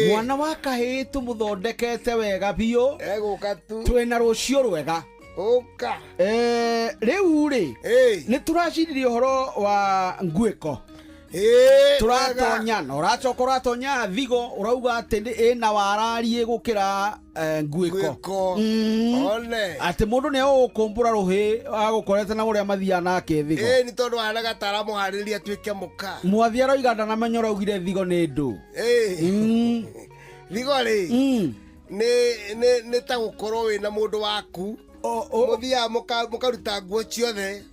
mwana wa kahi tumuthondekete wega biyo eguka tu twina rucio rwega uka riu ri ni turaciririe horo wa Ngwiko turatonya no uratonya thigo urauga ati ina wararie gukira Ngwiko one ati mundu ne ukumbura ruhi agukorete na uria mathia nake thigo ni tondu ana gatara muhariria twike muka mwathia roiganda na menyo raugire thigo ni ndu thigo ri ni ta gukorwo wina mundu waku muthia mukaruta nguo ciothe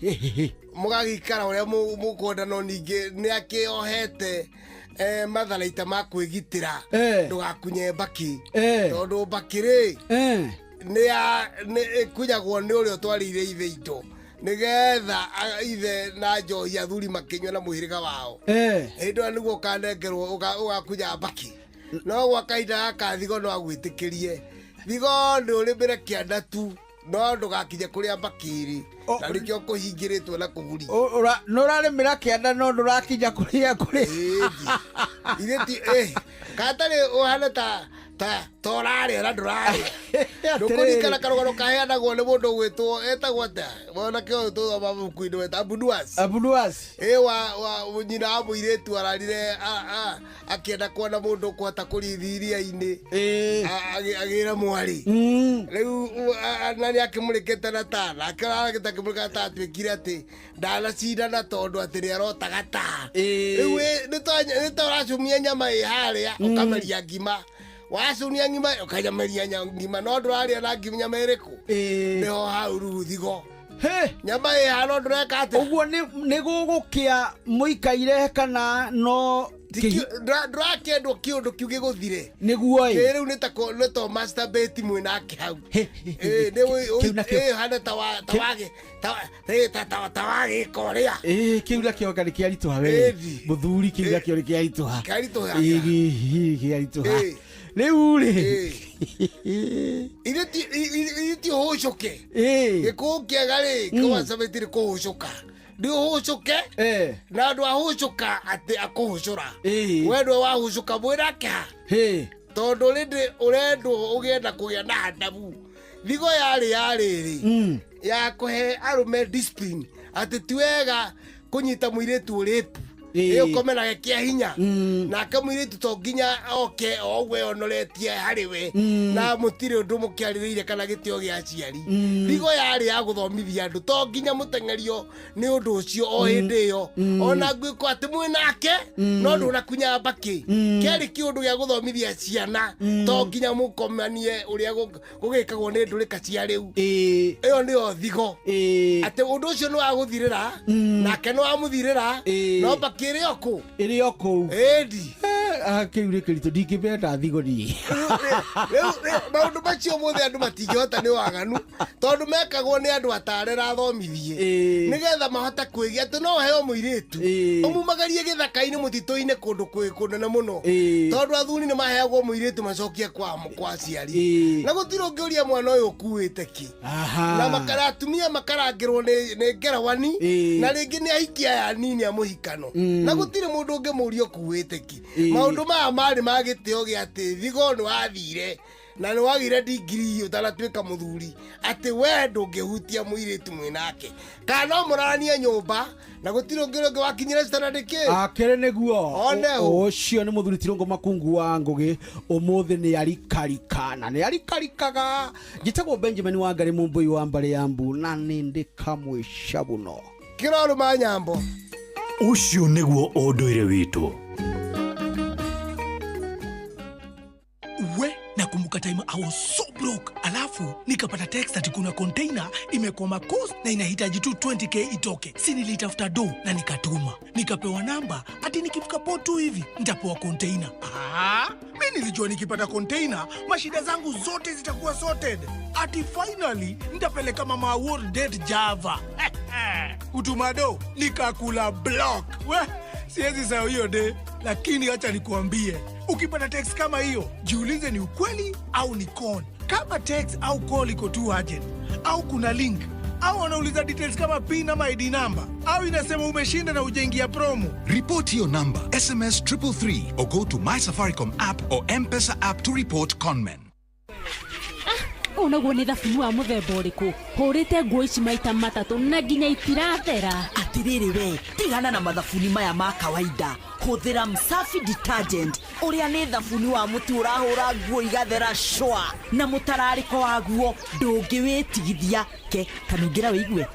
mugagikara uria mukonda no ningi ni akiohete matharaita ma kwigitira ndugakunye mbaki tondu mbaki ri ni kunyagwo ni uria twarire ithe itu nigetha ithe na njohi athuri makinywa na muhiriga wao hindu niguo kanengerwo ugakunya mbaki no gwa kahinda gaka thigo no agwitikirie thigo ni urimire kianda tu no ndugakinye kuria mbakiri na rikio kuhingiritwo na kuguri no rarimira kianda no ndurakinya kuria ireti katari uhana ta torari na ndurari ndukurikana karogoro kaheanagwo ni mundu gwitwo etagwo ta wona kio tu mabuku-ini weta Abunuas wa nyina wa muiritu ararire akienda kuona mundu kwata kurithiria-ini agira mwari riu nani akimurikite na tana akiragita kimurika ta twikire ati ndanacindana tondu ati ni arotaga ta riu ni toracumia nyama iharia ukameria ngima wasunia ngima ukanyameria ngima no nduraria na ngima iriku niho hau ruthigo nyama ihano ndureka ati uguo ni gugukia muikaire kana no ndrakendwo kiundu kiu giguthire niguo riu ni to masturbate mwinake hau hana tawage korea kiuga kioga ni kiarituha we muthuri kiuga kio ni kiarituha Leure. Iti hocoke. Gĩkũũ kĩega-rĩ kĩwacabĩtire kũhũcũka. Ndĩũhũcũke na andũ ahũcũka atĩ akũhũcũra. We ndwe wahũcũka mwĩnake ha. Tondũ rĩndĩ ũrendwo ũgĩenda kũgĩa na adabu. Thigo yarĩ ya kũhe arũme discipline atĩ ti wega kũnyita mũirĩtu ũrĩpu. Ũkomena gĩkĩa hinya nake mũirĩtu to nginya oke ogwe onoretie harĩ we na mũtirĩ ũndũ mũkĩarĩrĩire kana gĩtĩo gĩa aciari. Thigo yarĩ ya gũthomithia andũ to nginya mũtengerio nĩ ũndũ ũcio o hĩndĩ ĩyo ona ngwĩko atĩ mwĩnake no ndũnakunya mbakĩ. Kĩarĩ kĩũndũ gĩa gũthomithia ciana to nginya mũkomanie ũrĩa gũgĩkagwo nĩ ndũrĩka cia rĩu. Ĩyo nĩyo thigo atĩ ũndũ ũcio nĩ wagũthirĩra nake nĩ wamũthirĩra no Kirioko. Irioko. Edi. Kiure kirito ndingĩmenda thigo ni. Maũndũ macio mothe andũ matingĩhota nĩ waganu tondũ mekagwo nĩ andũ atarera athomithie. Nĩgetha mahote kwĩgia atĩ no heo mũirĩtu. Ũmumagarie gĩthaka-inĩ mũtitũ-inĩ kũndũ kũnene mũno. Tondũ athuri nĩ maheagwo mũirĩtu macokie kwa aciari. Na gũtirĩ ũngĩũria mwana ũyũ ũkuĩte ki. Na atumia makarangĩrwo nĩ ngerawani na rĩngĩ nĩ aikia ya nini a mũhikano. Na gũtirĩ mũndũ ũngĩmũria ũkuĩte ki. Maũndũ maya marĩ ma gĩtĩo gĩa atĩ thigo nĩ wathire na nĩ wagire digrii ũtanatuĩka mũthuri atĩ we ndũngĩhutia mũirĩtu mwĩnake kana mũrarania nyũmba na gũtirĩ ũngĩ wakinyire standard kĩ akere nĩguo ũcio nĩ mũthuri Tirũngũ Makungu wa Ngũgĩ ũmũthĩ nĩ arikarikana nĩ arikarikaga njĩtagwo Benjamin Wangari Mũmbũi wa Mbare ya Mbu na nĩ ndĩ kamwĩca mũno kĩroro ma nyambo ucio nĩguo ũndũire witũ. We nakumbuka time I was so broke, alafu nikapata text ati kuna container imekwama coast na inahitaji tu 20k itoke. Si nilitafuta do na nikatuma, nikapewa namba ati nikifika port tu hivi nitapewa container. Mimi nilijua nikipata container mashida zangu zote zitakuwa sorted. Ati finally nitapeleka mama World Date Java. Kutuma do nikakula block. We siwezi sahau hiyo de, lakini acha nikuambie, ukipata text kama hiyo, jiulize ni ukweli au ni con. Kama text au call iko too urgent, au kuna link, au wanauliza details kama PIN ama ID number, au inasema umeshinda na ujaingia promo, report your number, SMS 333 or go to My Safaricom app or M-Pesa app to report conmen. Unaguo nĩ thabuni wa mũthemba ũrĩkũ hũrĩte nguo ici maita matatũ na nginya itirathera. Atirĩrĩ we tigana na mathabuni maya ma kawaida, hũthĩra Msafi detergent ũrĩa nĩ thabuni wa mũtu ũrahũra nguo igathera shwa na mũtararĩko waguo ndũngĩwĩtigithia ke kanungira wĩigue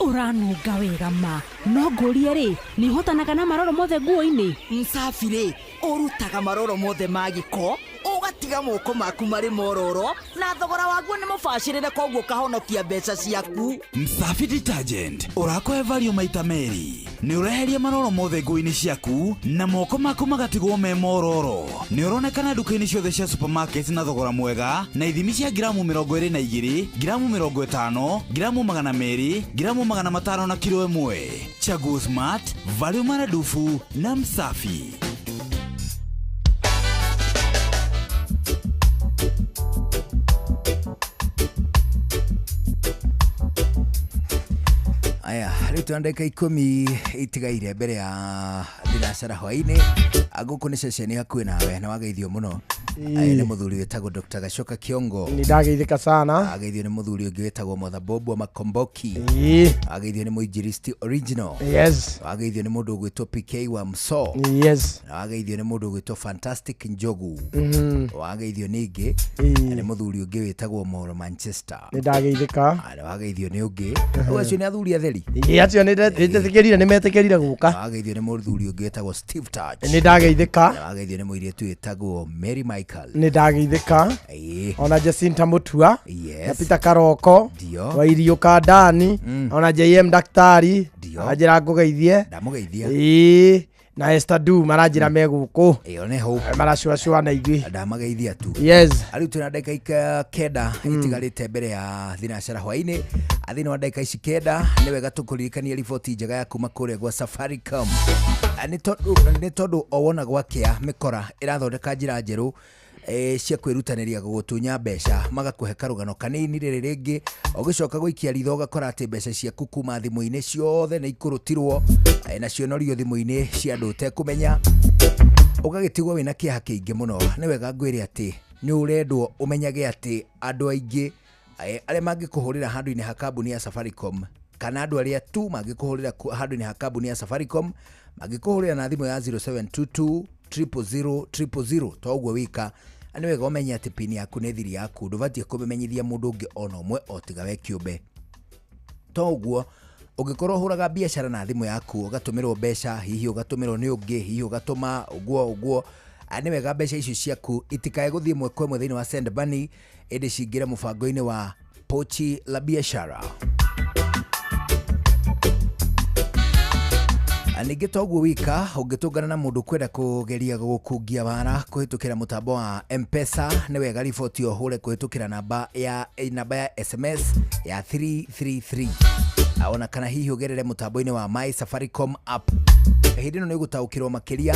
uranunga wega ma no ngũrie rĩ nĩ hotanaga na maroro mothe nguo-inĩ. Msafi rĩ ũrutaga maroro mothe ma gĩko ũgatiga moko maku marĩ mororo na thogora waguo nĩ mũbacĩrĩre koguo kahonokia mbeca ciaku. Msafi detergent ũrakũhe value maita merĩ, nĩ ũreheria maroro mothe nguo-inĩ ciaku na moko maku magatigwo me mororo. Nĩ ũronekana nduka-inĩ ciothe cia supermarket na thogora mwega na ithimi cia gramu 22, gramu 50, gramu 200, gramu 500 na kilo 1. Chaguo smart, value maradufu na Msafi. Aya, rĩu ndagĩka 10 itigaire mbere ya thinacara hwaĩ-inĩ agũkũ nĩ ceceni hakuhĩ nawe na wageithio mũno. Aya nĩ mũthuri wĩtagwo Dr. Gacoka Kiongo. Ni ndageithĩka sana. Ageithio nĩ mũthuri ũngĩ wĩtagwo Mother Bobo Makomboki. Ageithio nĩ mũinjilisti original. Yes. Ageithio nĩ mũndũ ũgwĩtwo PK wa Mso. Yes. Ageithio nĩ mũndũ ũgwĩtwo Fantastic Njogu. Ageithio ningĩ nĩ mũthuri ũngĩ wĩtagwo Moro Manchester. Ni ndageithĩka. Ageithio nĩ ũngĩ. Ũcio nĩ athuri atheri. Acio nĩ ndetĩkĩrire nĩ metĩkĩrire gũka. Ageithio nĩ mũthuri ũngĩ wĩtagwo Steve Touch. Ni ndageithĩka. Ageithio nĩ mũirĩtu wĩtagwo Mary Michael. Ni ndageithĩka. Ona Jacinta Mutua. Na Peter Karoko. Wa Irio Kandani. Ona JM Daktari. Anjĩra ngũgeithie. Ndamũgeithia. na Esther Du marajira meguko iyo neho maracua na igwi ndamageithia tu. Yes, ari tuna dakika kenda itigarite mbere ya thinacara hwaini athini wa dakika ici kenda ni wega tukuririkania riboti njega ya kuma kuria gwa Safaricom. Ni tondu owona gwakia mikora irathondeka njira njeru cia kwirutaniria gugutunya mbeca magakuhe karugano kanini riri ringi ugicoka gwikia ritho ugakora ati mbeca ciaku kuma thimu-ini ciothe ni ikurutirwo na cionorio thimu-ini cia andu utekumenya ugagitigwo wina kiaha kiingi muno. Ni wega ngwire ati ni urendwo umenyage ati andu aingi aria mangikuhurira handu-ini ha kambuni ya Safaricom kana andu aria tu mangikuhurira handu-ini ha kambuni ya Safaricom mangikuhurira na thimu ya 0722 000 toguo wika ani wega umenye ati pin yaku ni thiri yaku ndubatie kumenyithia mundu ungi ona umwe otiga we kiumbe. Toguo ungikorwo huraga biashara na thimu yaku ugatumirwo mbeca hihi ugatumirwo ni ungi hihi ugatuma uguo ani wega mbeca icio ciaku itikae guthie mwe kwa mwe thiini wa send money indi cingire mubango-ini wa Pochi la Biashara. Anige toguo wika ungitungana na mundu kwenda kugeria gukungia bara kuhitukira mutambo wa M-Pesa ni wega riboti yo hure kuhitukira namba ya SMS ya 333 aona kana hihi ugerere mutambo-ini wa My Safaricom app. Hindi no nigutaukirwo makiria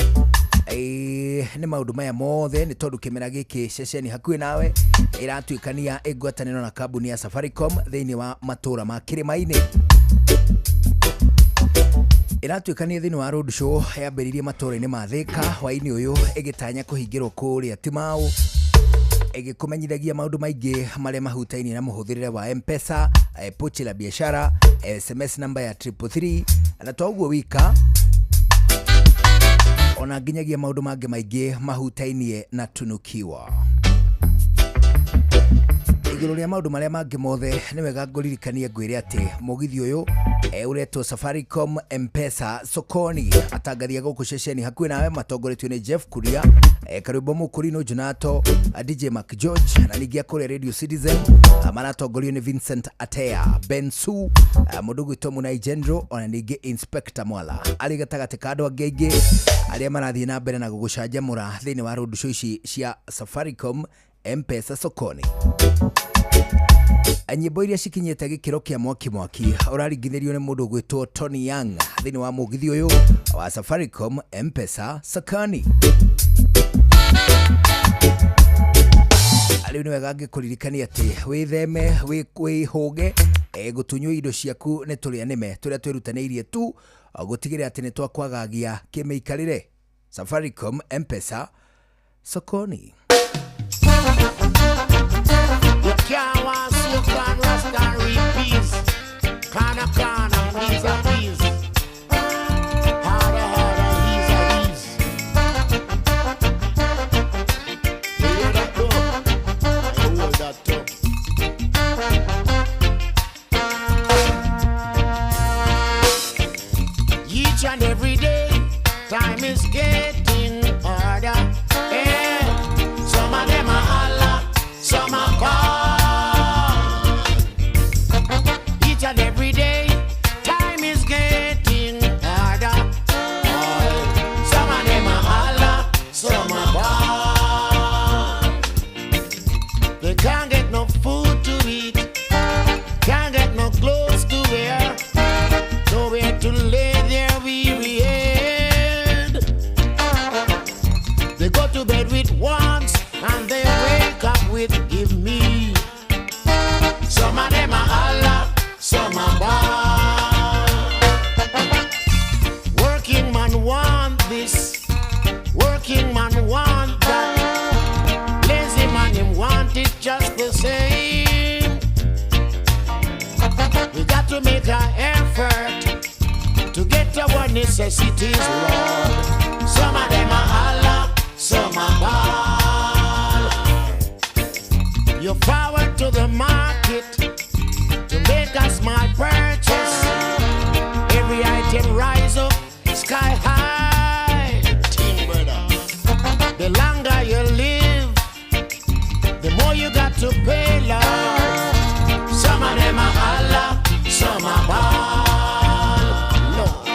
ni maundu maya mothe ni tondu kimera giki ceceni hakuhi nawe iratuikania igwataniro na kambuni ya Safaricom thiini wa matura ma Kirimaini. Iratuikania thiini wa road show yambiririe matura-ini ma Thika hwaini uyu igitanya kuhingirwo kuria Timau igikumenyithagia maundu maingi maria mahutainie na muhuthirire wa M-Pesa, Pochi la Biashara, SMS namba ya 333 na toguo wika ona nginyagia maundu mangi maingi mahutainie na tunukiwa. Iguru ria maundu maria mangi mothe ni wega nguririkanie ngwire ati mugithi uyu uretwo Safaricom M-Pesa sokoni atangathia guku ceceni hakuhi nawe matongoretio ni Jeff Kuria, Karibu Mukurino Junato, DJ Mark George na ligia kule Radio Citizen maratongorio ni Vincent Atea, Bensu mudugu tomu na Igendro ona nige Inspector Mwala ali gatagate kado agege aria marathie na mbere na gugucanjamura thiini wa road show ici cia Safaricom M-Pesa sokoni. Nyimbo iria cikinyete gikiro kia mwaki uraringithirio ni mundu gwitwo Tony Young thiini wa mugithi uyu wa Safaricom M-Pesa sokoni. Aliu ni wega ngikuririkania ati witheme wihuge gutunywo indo ciaku ni turia nime turia twirutaniirie tu gutigire ati ni twakwagagia kimeikarire. Safaricom M-Pesa sokoni. You can't want so can rest and repeat. Kana, he's a peace. Harder, he's a ease. You hear that though? You hear that though? Each and every day, time is getting harder. Some of them are Allah, some are God. Each and every day, time is getting harder. Some of them are Allah, some are God. They can't get no food to eat, can't get no clothes to wear, nowhere to lay their weary head. They go to bed with wants and they wake up with give me. Some of them are Allah, some are bad. Working man want this, working man want that. Lazy man him want it just the same. We got to make an effort to get our necessities, Lord. Some of them are Allah, some are bad. You forward to the market to make a small purchase. Every item rise up sky high. The longer you live, the more you got to pay, Lord. Some of them are Allah, some are bad. Lord.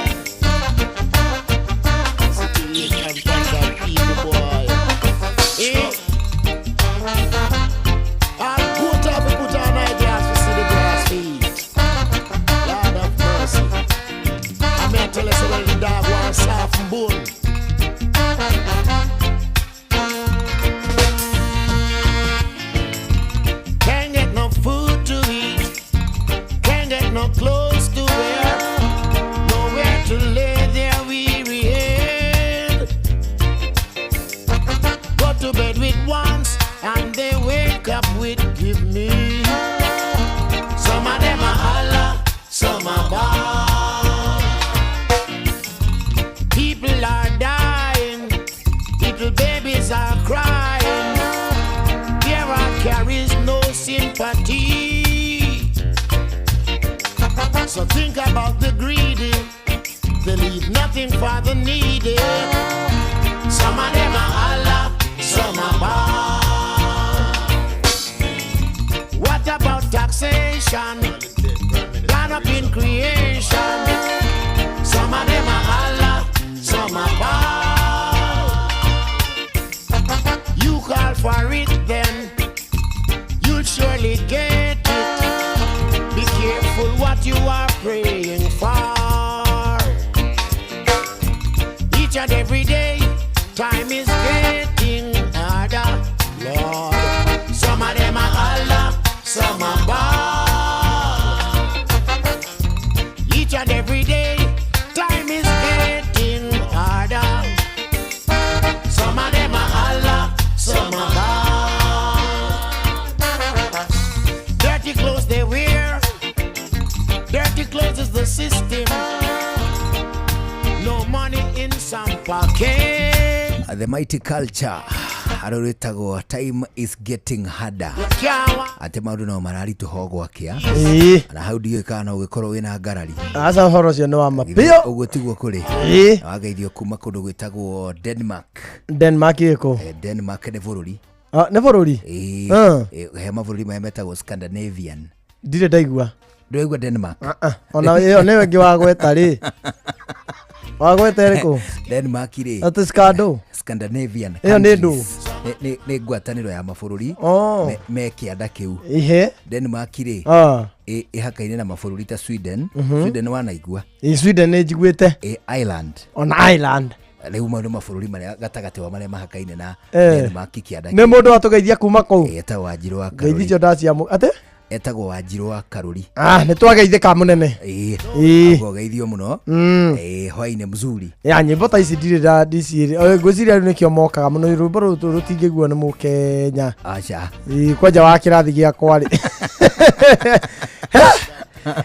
the needy. Some of them are Allah, some are bad. What about taxation? Gone up in creation. Some of them are Allah, some are bad. You call for it then, you'll surely get it. Be careful what you are praying for. Each and every day, time is getting harder, Lord. Some of them are Allah, some are bad. Each and every day, time is getting harder. Some of them are Allah, some are bad. Dirty clothes they wear, dirty clothes is the system. No money in some pocket. The mighty culture aroretago time is getting harder. Ate maundu no marari tuhogwa kia. Na how do you kana ugikorwo wina ngarari. Asa horo cio no amapio. Uguo tiguo kuri. Wageithio kuma kundu gwitagwo Denmark. Denmark iko. Denmark ne bururi. Ne bururi. He mabũrũri metagwo Scandinavian. Ndire ndaigua. Ndũigua Denmark. Ona ĩyo nĩ wengi wa gweta rĩ. Wa gweta rĩkũ? Denmark rĩ. Ati Scando. Scandinavian. Ĩyo nĩ ndũ. Nĩ ngwatanĩro ya mabũrũri me kĩanda kĩu. Ihe. Denmark rĩ. Ĩhakaine na mabũrũri ta Sweden. Sweden wanaigua. Sweden nĩ njiguĩte. Ireland. Ona Ireland. Rĩu maũndũ mabũrũri marĩa gatagatĩ wa marĩa mahakaine na Denmark kĩanda. Nĩ mũndũ watũgeithia kuma kũu. Etagwo Wanjirũ wa Karũri. Ngeithi cio ndacia ate? Etagwo Wanjirũ wa Karũri. Nĩ twageithĩka mũnene. Twageithio mũno. Hwainĩ mzuri. Nyĩmbo ta ici ndirĩ ndacirĩ. Ngwĩciria rĩu nĩkĩo mokaga mũno. Rwĩmbo rũrũ rũtingĩiguo nĩ Mũkenya. Aca. Kwanja wa kĩrathi gĩakwa rĩ.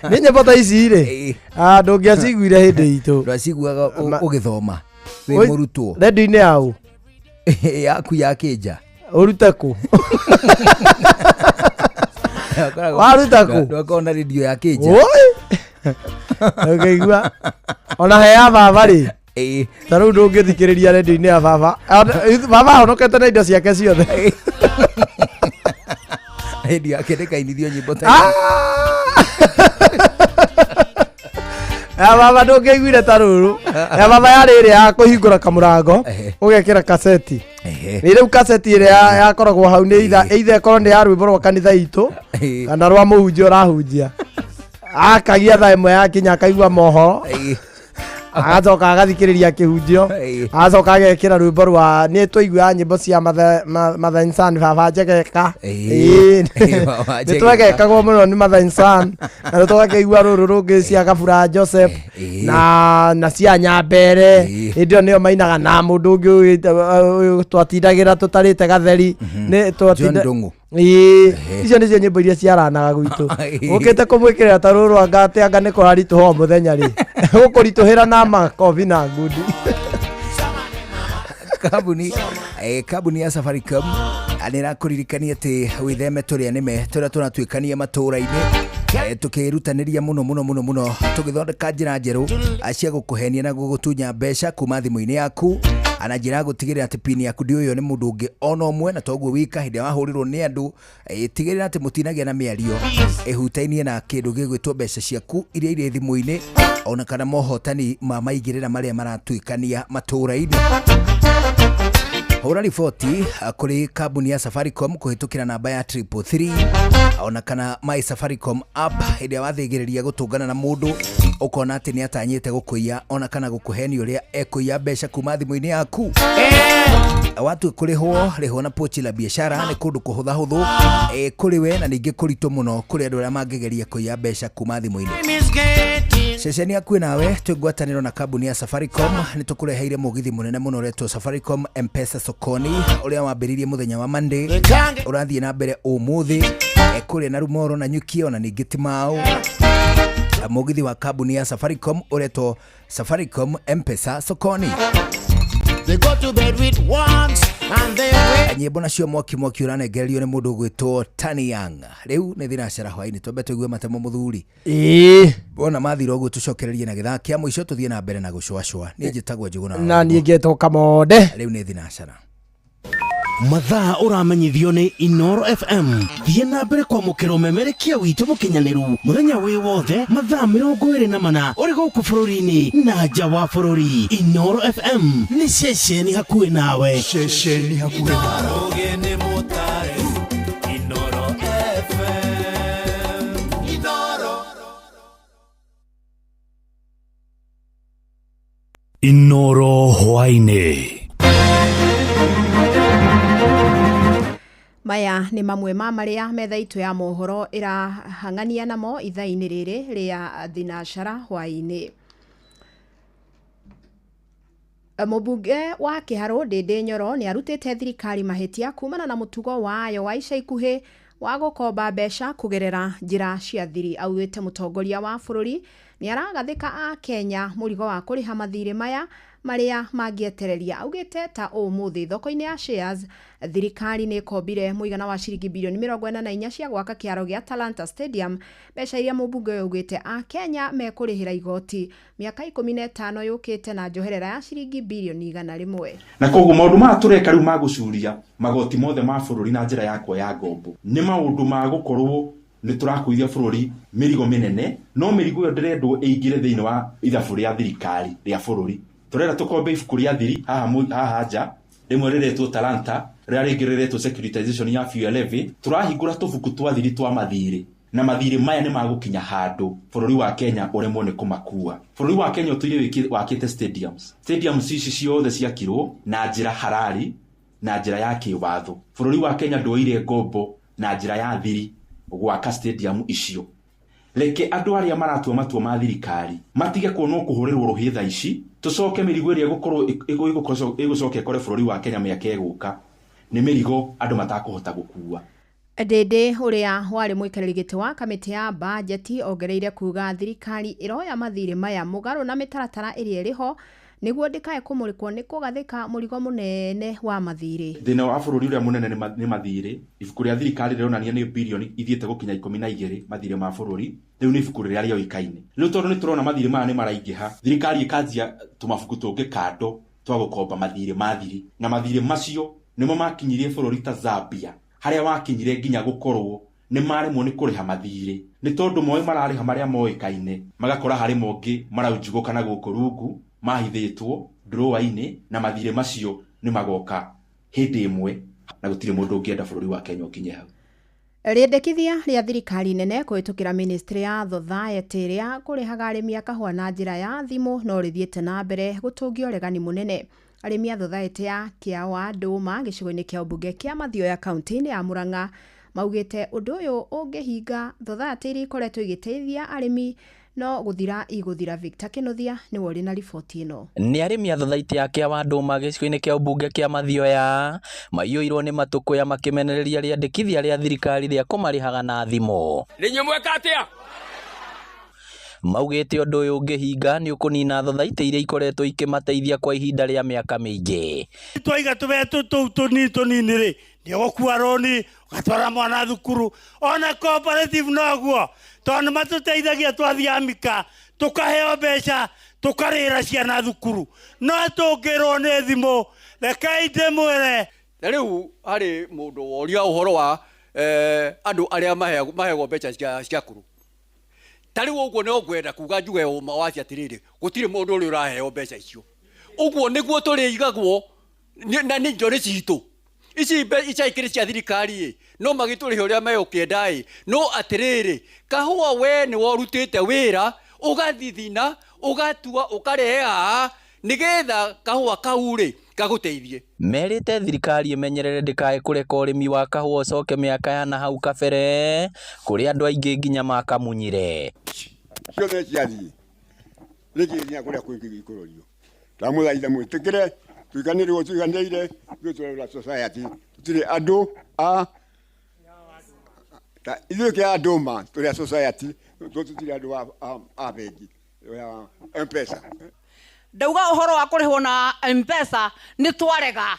Nĩ nyĩmbo ta ici rĩ. Ndũngĩaciguire hĩndĩ itũ. Ndwaciguaga ũgĩthoma. Wĩ mũrutwo. Redio-inĩ yaũ? Yaku ya Kĩnja. Ũrute kũ? Waruta kũ? Ndwakona redio ya Kĩnja. Ũkaigua. Ona he ya baba rĩ. Ta rĩu ndũngĩthikĩrĩria redio-inĩ ya baba. Baba ahonokete na indo ciake ciothe. Redio yake ndĩkainithio nyĩmbo ta ya baba ndũngĩiguire ta rũrũ. Ya baba yarĩ ĩrĩa ya kũhingũra kamũrango ũgekĩra kaseti. Rĩu kaseti ĩrĩa yakoragwo hau nĩ either ĩkorwo nĩ ya rwĩmbo rwa kanitha itũ kana rwa mũhunjia ũrahunjia. Akagia thaa ĩmwe yakinya akaigua mohoro. Agacoka agathikĩrĩria kĩhunjio. Agacoka agekĩra rwĩmbo rwa nĩ tũigua nyĩmbo cia Mother and Son baba njegeka. Nĩ twegekagwo mũno nĩ Mother and Son. Na tũgakĩigua rũrũ rũngĩ cia Gabura Joseph na cia Nyambere. Hĩndĩ ĩyo nĩo mainaga na mũndũ ũngĩ twatindagĩra tũtarĩte gatheri. John Ndung'u. Icio nĩcio nyĩmbo iria ciaranaga gwitũ. Ũkĩte kũmwĩkĩrĩra ta rũrũ anga atĩ anga nĩ kũraritũha mũthenya rĩ. Gũkũritũhĩra na makobi na ngundi. Kambuni ya Safaricom nĩrakũririkania atĩ wĩtheme tũrĩa nĩme tũrĩa tũratuĩkania matũũra-inĩ. Tukirutanĩria mũno tũgĩthondeka njĩra njerũ cia gũkũhenia na gũgũtunya mbeca kuma thimũ-inĩ yaku ana njĩra gũtigĩrĩra atĩ pini yaku ndĩũywo nĩ mũndũ ũngĩ ona ũmwe na toguo wika hĩndĩ wahũrĩrwo nĩ andũ. Tigĩrĩra atĩ mũtinagĩa na mĩario ĩhutainie na kĩndũ gĩgwĩtwo mbeca ciaku iria irĩ thimũ-inĩ ona kana mohotani ma maigĩrĩra marĩa maratuĩkania matũũra-inĩ. Hũra riboti kũrĩ kambuni ya Safaricom kũhĩtũkĩra namba ya 333 ona kana My Safaricom app hĩndĩ wathĩgĩrĩria gũtũngana na mũndũ ũkona atĩ nĩ atanyĩte gũkũiya ona kana gũkũhenia ũrĩa ekũiya mbeca kuma thimũ-inĩ yaku. Watu kũrĩhwo na Pochi la Biashara nĩ kũndũ kũhũthahũthũ kũrĩ we na ningĩ kũritũ mũno kũrĩ andũ arĩa mangĩgeria kũiya mbeca kuma thimũ-inĩ. Ceceni yaku nawe twĩngwatanĩro na kambuni ya Safaricom nĩ tũkũreheire mũgithi mũnene mũno ũretwo Safaricom M-Pesa Sokoni ũrĩa wambĩrĩirie mũthenya wa Monday ũrathiĩ na mbere ũmũthĩ kũrĩa na Rumoro na Nyuki ona ningĩ Timau. Mũgithi wa kambuni ya Safaricom ũretwo Safaricom M-Pesa Sokoni. They go to bed with wands and they wake. Nyimbo nacio mwaki uranegerio ni mundu gwitwo Tani Young. Riu ni thinacara hwaini twambe tuigue matemo muthuri. Bona mathira uguo tucokererie na githaa kia muico tuthie na mbere na gucwacwa. Ni njitagwo Njuguna. Na ni ngetwo Kamode. Riu ni thinacara. Mathaa uramenyithio ni Inoro FM. Thie na mbere kwa mukiro memerekia witu mukinyaniru muthenya wi wothe mathaa 24 uri guku bururi-ini na nja wa bururi. Inoro FM ni ceceni hakuhi nawe. Ceceni hakuhi nawe. Rugeni mutare Inoro FM. Inoro hwaine. Maya ni mamwe ma maria metha itu ya mohoro irahangania namo ithaini riri ria thinacara hwaini. Mubunge wa Kiharu Ndindi Nyoro ni arutite thirikari mahitia kumana na mutugo wayo wa ica ikuhi wa gukomba mbeca kugerera njira cia thiri. Augite mutongoria wa bururi ni aragathika a Kenya murigo wa kuriha mathiri maya maria mangietereria. Augite ta umuthi thoko-ini ya shares thirikari ni kombire muigana wa ciringi bilioni 44 cia gwaka kiaro gia Talanta Stadium, mbeca iria mubunge augite a Kenya mekurihira igoti miaka 15 yukite na njoherera ya ciringi bilioni 100. Na koguo maundu ma tureka riu magucuria magoti mothe ma bururi na njira yakwa ya ngombo ni maundu ma gukorwo ni turakuithia bururi mirigo minene, no mirigo yo ndirendwo ingire thiini wa ithabu ria thirikari ria bururi. Turera tukombe ibuku ria thiri haha nja rimwe riretwo Talanta ria ringi riretwo securitization ya fuel levy. Turahingura tubuku twa thiri twa mathiri na mathiri maya ni magukinya handu bururi wa Kenya uremwo ni kumakua. Bururi wa Kenya utuye wakite stadiums ici ciothe ciakirwo na njira harari na njira ya kiwatho. Bururi wa Kenya ndoire ngombo na njira ya thiri gwaka stadium icio. Leke andu aria maratua matua ma thirikari matige kuonwo kuhurirwo ruhitha ici, tucoke mirigo iria igucoke kore bururi wa Kenya miaka iguka ni mirigo andu matakuhota gukua. Ndindi uria wari muikariri giti wa kamiti ya bajeti ongereire kuga thirikari iroya mathiri maya mugaru na mitaratara iria iriho niguo ndikae kumurikwo ni kugathika murigo munene wa mathiri. Thina wa bururi uria munene ni mathiri. Ibuku ria thirikari ririonania ni bilioni ithiete gukinya 12 mathiri ma bururi. Riu ni ibuku ria rioikaine. Riu tondu ni turona mathiri maya ni maraingiha, thirikari ikanjia tumabuku tungi kando twa gukomba mathiri mathiri, na mathiri macio nimo makinyirie bururi ta Zambia haria wakinyire nginya gukorwo ni maremwo ni kuriha mathiri ni tondu moe marariha maria moikaine, magakora hari mongi maraunjuguka na guku rungu mahithitwo drawer-ini na mathire macio ni magoka hindi imwe na gutire mundu ungienda bururi wa Kenya ukinye hau. Riendekithia ria thirikari nene kuhitukira ministry ya Society ria kurihaga arimi akahwa na njira ya thimu no rithiete na mbere gutungio uregani munene. Arimi a Society ya Kiawa Nduma gicigo-ini kia ubunge kia Mathioya kaunti-ini ya Murang'a maugite undu uyu ungihinga Society iri ikoretwo igiteithia arimi no guthira Victor Kinuthia ni wori na riboti ino. Ni arimi a Society ya Kiawa Nduma gicigo-ini kia ubunge kia Mathioya maiyuirwo ni matuko ya makimenereria riandikithia ria thirikari ria kumarihaga na thimo. Ninyi mweka atia? Maugite undu uyu ungihinga ni ukunina Society iria ikoretwo ikimateithia kwa ihinda ria miaka mingi. Twaiga tubetu tunini ri ni gukua roni gatwara mwana thukuru ona cooperative noguo tondu matuteithagia twathia amika tukaheo mbeca tukarira ciana thukuru no tungirwo ni thimu rekai ndimwire. Riu hari mundu woria uhoro wa andu aria mahegwo mbeca cia kuru tari uguo ni ogwenda kuga njuge uma waci atiriri gutire mundu uri uraheo mbeca icio uguo niguo turigagwo na ni njori citu ici ica ikiri cia thirikari no magiturihe uria meyokienda no atiriri kahua we ni worutite wira ugathithina ugatua ukarehe haha nigetha kahua kauri gaguteithie. Merite thirikari imenyerere ndikae kureka urimi wa kahua ucoke miaka ya na hau kabere kuri andu aingi nginya makamunyire. Ciothe ciathii rikinya kuria kwigikurorio tamuthaitha mwitikire tuikanirwo tuiganire twitwera society tutire andu a ithuĩ kia Nduma tũrĩa society tutire andu a bengi ya M-Pesa. ndauga uhoro wa kurihwo na M-Pesa ni twarega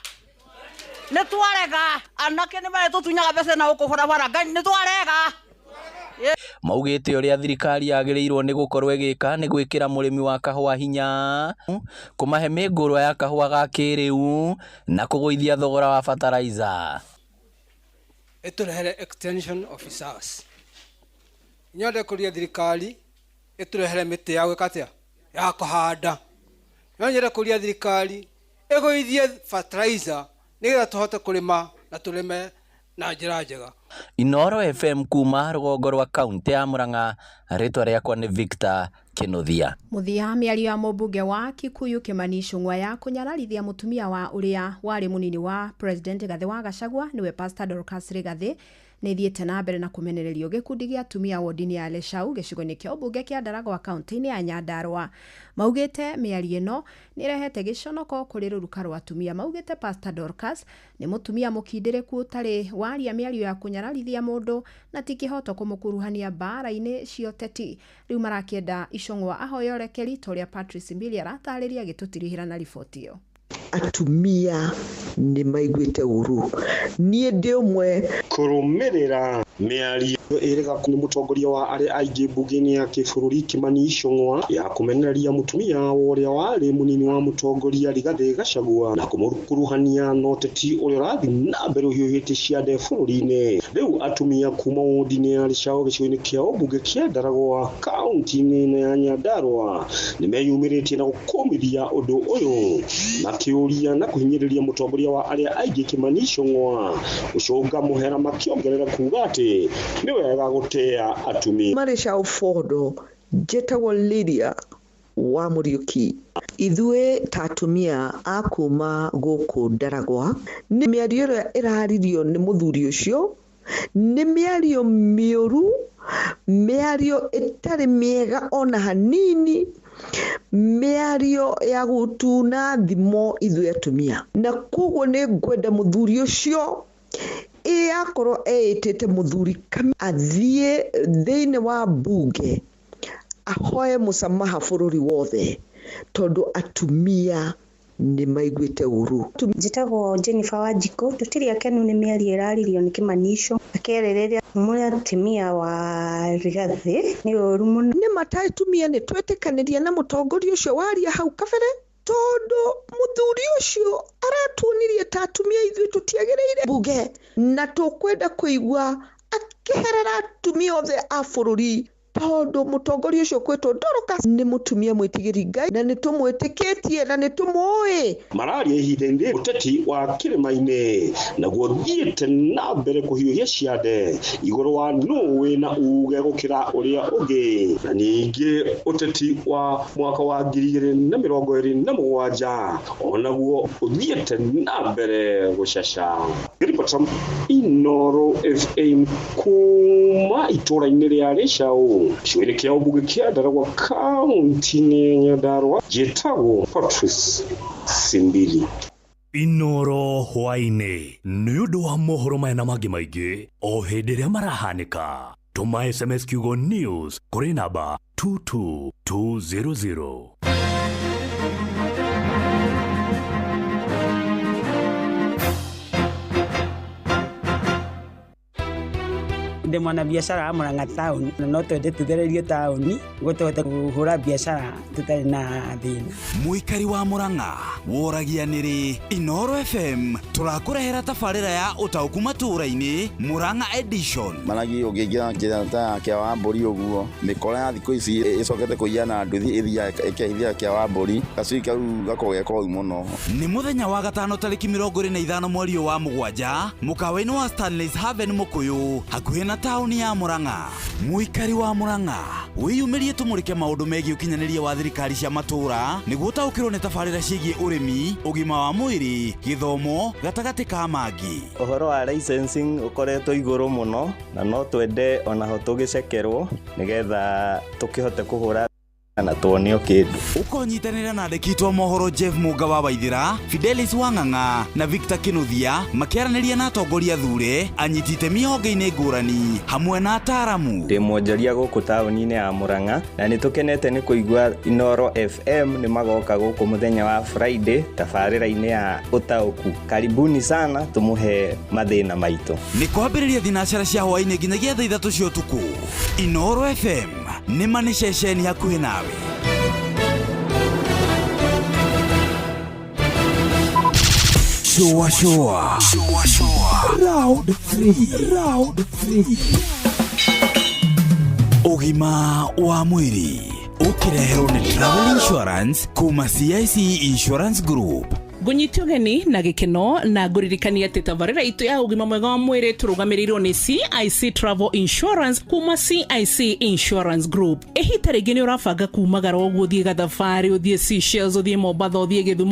anake ni bare tutunyaga mbeca na ukubara bara ni twarega maugite uria thirikari yagirirwo ni gukorwo igika ni gwikira murimi wa kahua hinya kumahe mingurwa ya kahua ga kiriu na kuguithia thogora wa fertilizer. Iturehere extension officers nyonde kuria thirikari iturehere miti ya gwikatia ya kuhanda nyonde kuria thirikari egoithie fertilizer nigetha tuhote kurima na tulime na njira njega. Inoro FM kuma rugongo rwa kaunti ya Murang'a, ritwa riakwa ni Victor Kinuthia. Muthia miario ya mubunge wa Kikuyu Kimani Ichung'wa ya kunyararithia mutumia wa uria wari munini wa President Rigathi wa Gachagua niwe Pastor Dorcas Rigathi ni thiete na mbere na kumenererio gikundi gia atumia wodini ya Leshau gicigo-ini kia ubunge kia Ndaragwa kaunti-ini ya Nyandarua. Maugite miario ino ni rehete giconoko kuri ruruka rwa atumia. Maugite Pastor Dorcas ni mutumia mukindiriku utari waria miario ya kunyararithia mundu na tikihoto kumukuruhania bara-ini cio teti. Riu marakienda Ichung'wa ahoyo rekeri toria Patrice Mbili aratariria gitutirihira na riboti iyo. Atumia ni maiguite uru nie ndi umwe kurumirira miario irega ni mutongoria wa ari aige mbunge-ini ya kibururi Kimani Ichung'wa ya kumenereria mutumia uria wari munini wa mutongoria Rigathi Gachagua na kumukuruhania no teti uria rathi na mbere uhiuhite ciande bururi-ini. Riu atumia kuma wodini ya Leshau gicigo-ini kia ubunge kia Ndaragwa kaunti-ini ya Nyandarua ni meyumiritie na gukumithia undu uyu na kiuria na kuhinyiriria mutongoria wa aria aige Kimani Ichung'wa ucunga muhera makiongerera kuga ati ni wega gutea atumia. Marisha Fodo jetagwo Lydia wa Muriuki ithue tatumia akuma guku Ndaragwa ni miario iraririo ni muthuri ucio ni miario miuru miario itari miega ona hanini miario ya gutuna thimo ithue atumia na koguo ni ngwenda muthuri ucio akorwo eitete muthuri athie thiine wa bunge ahoe musamaha bururi wothe tondu atumia ni maiguite uru. Njitagwo Jennifer Wanjiku tutiri akenu ni miario iraririo ni Kimani Ichung'wa akerereria mutumia wa Rigathi ni uru muno ni mataitumia ni twetikaniria na mutongoria ucio waria hau kabere tondu muthuri ucio aratunirie tatumia ithui tutiagereire bunge na tukwenda kuigua akiherera atumia othe a bururi tondu mutongoria ucio kwetwo Dorcas ni mutumia mwitigiri Ngai na ni tumwitikitie na ni tumuoe. Mararia ihinda-ini uteti wa kirima-ini naguo thiete na mbere kuhiuhia ciande iguru wa nuwe na uge gukira uria ungi na ningi uteti wa mwaka wa 2027 onaguo uthiete na mbere gucasha. Ripoti Inoro FM kuma itura-ini ria Leshau gicigo-ini kia ubunge kia Ndaragwa kaunti-ini ya Nyandarua jetagwo Patrice Simbili. Inoro hwaine ni undu wa mohoro maya na mangi maingi o hindi ria marahanika. Tuma SMS kiugo news kuri namba 22200. ndi mwana biashara wa Murang'a town na no twende tuthererie tauni guo tuhote kuhura biashara tutari na thina. Muikari wa Murang'a woragia niri Inoro FM turakurehera tabarira ya utauku matura-ini Murang'a edition. Maragi ugingira kirata kia wa mburi uguo mikora ya thiku ici icokete kuiana nduthi ithia ikehithia kia wa mburi gacui kau gakogeko muno. Ni muthenya wa gatano tariki 25 mweri wa mugwanja mukawa-ini wa Stanley's Haven Mukuyu hakuhi na tauni ya Murang'a. Muikari wa Murang'a wiyumirie tumurike maundu megie ukinyaniria wa thirikari cia matura niguo utaukirwo ni tabarira ciigie urimi ugima wa mwiri githomo gatagati ka mangi. Uhoro wa licensing ukoretwo iguru muno na no twende ona ho tugicekerwo nigetha tukihote kuhura na tuonio kindu. Ukonyitanira na andĩki mohoro Jeff Mũnga wa Waithĩra, Fidelis Wang'ang'a na Victor Kinuthia makiaraniria na atongoria thure anyiti itemi honge-inĩ ngũrani hamwe na ataramu. Ndĩ mwonjoria gũkũ taũni-inĩ ya Murang'a na nĩtũkenete nĩ kũigua Inoro FM nĩ magoka gũkũ mũthenya wa Friday tabarĩra-inĩ ya ũtaũku. Karibuni sana, tumuhe mathĩna maitũ. Nĩ kwambĩrĩria thinacara cia hwaĩ-inĩ nginyagia thaa 3 cia ũtukũ. Inoro FM nĩ mani ceceni hakuhĩ nawe. Showa. Round 3. Ugima wa mwiri ukireherwo nĩ Travel Insurance kuma CIC Insurance Group. Gunyiti ugeni na gikeno na nguririkania ati tabarira itu ya ugima mwega wa mwiri turugamirirwo ni CIC Travel Insurance kuma CIC Insurance Group. Ehita rĩngĩ nĩ ũrabanga kumagara ũguo thie gathabarĩ ũthie Seychelles ũthie Mombasa ũthie Gĩthumo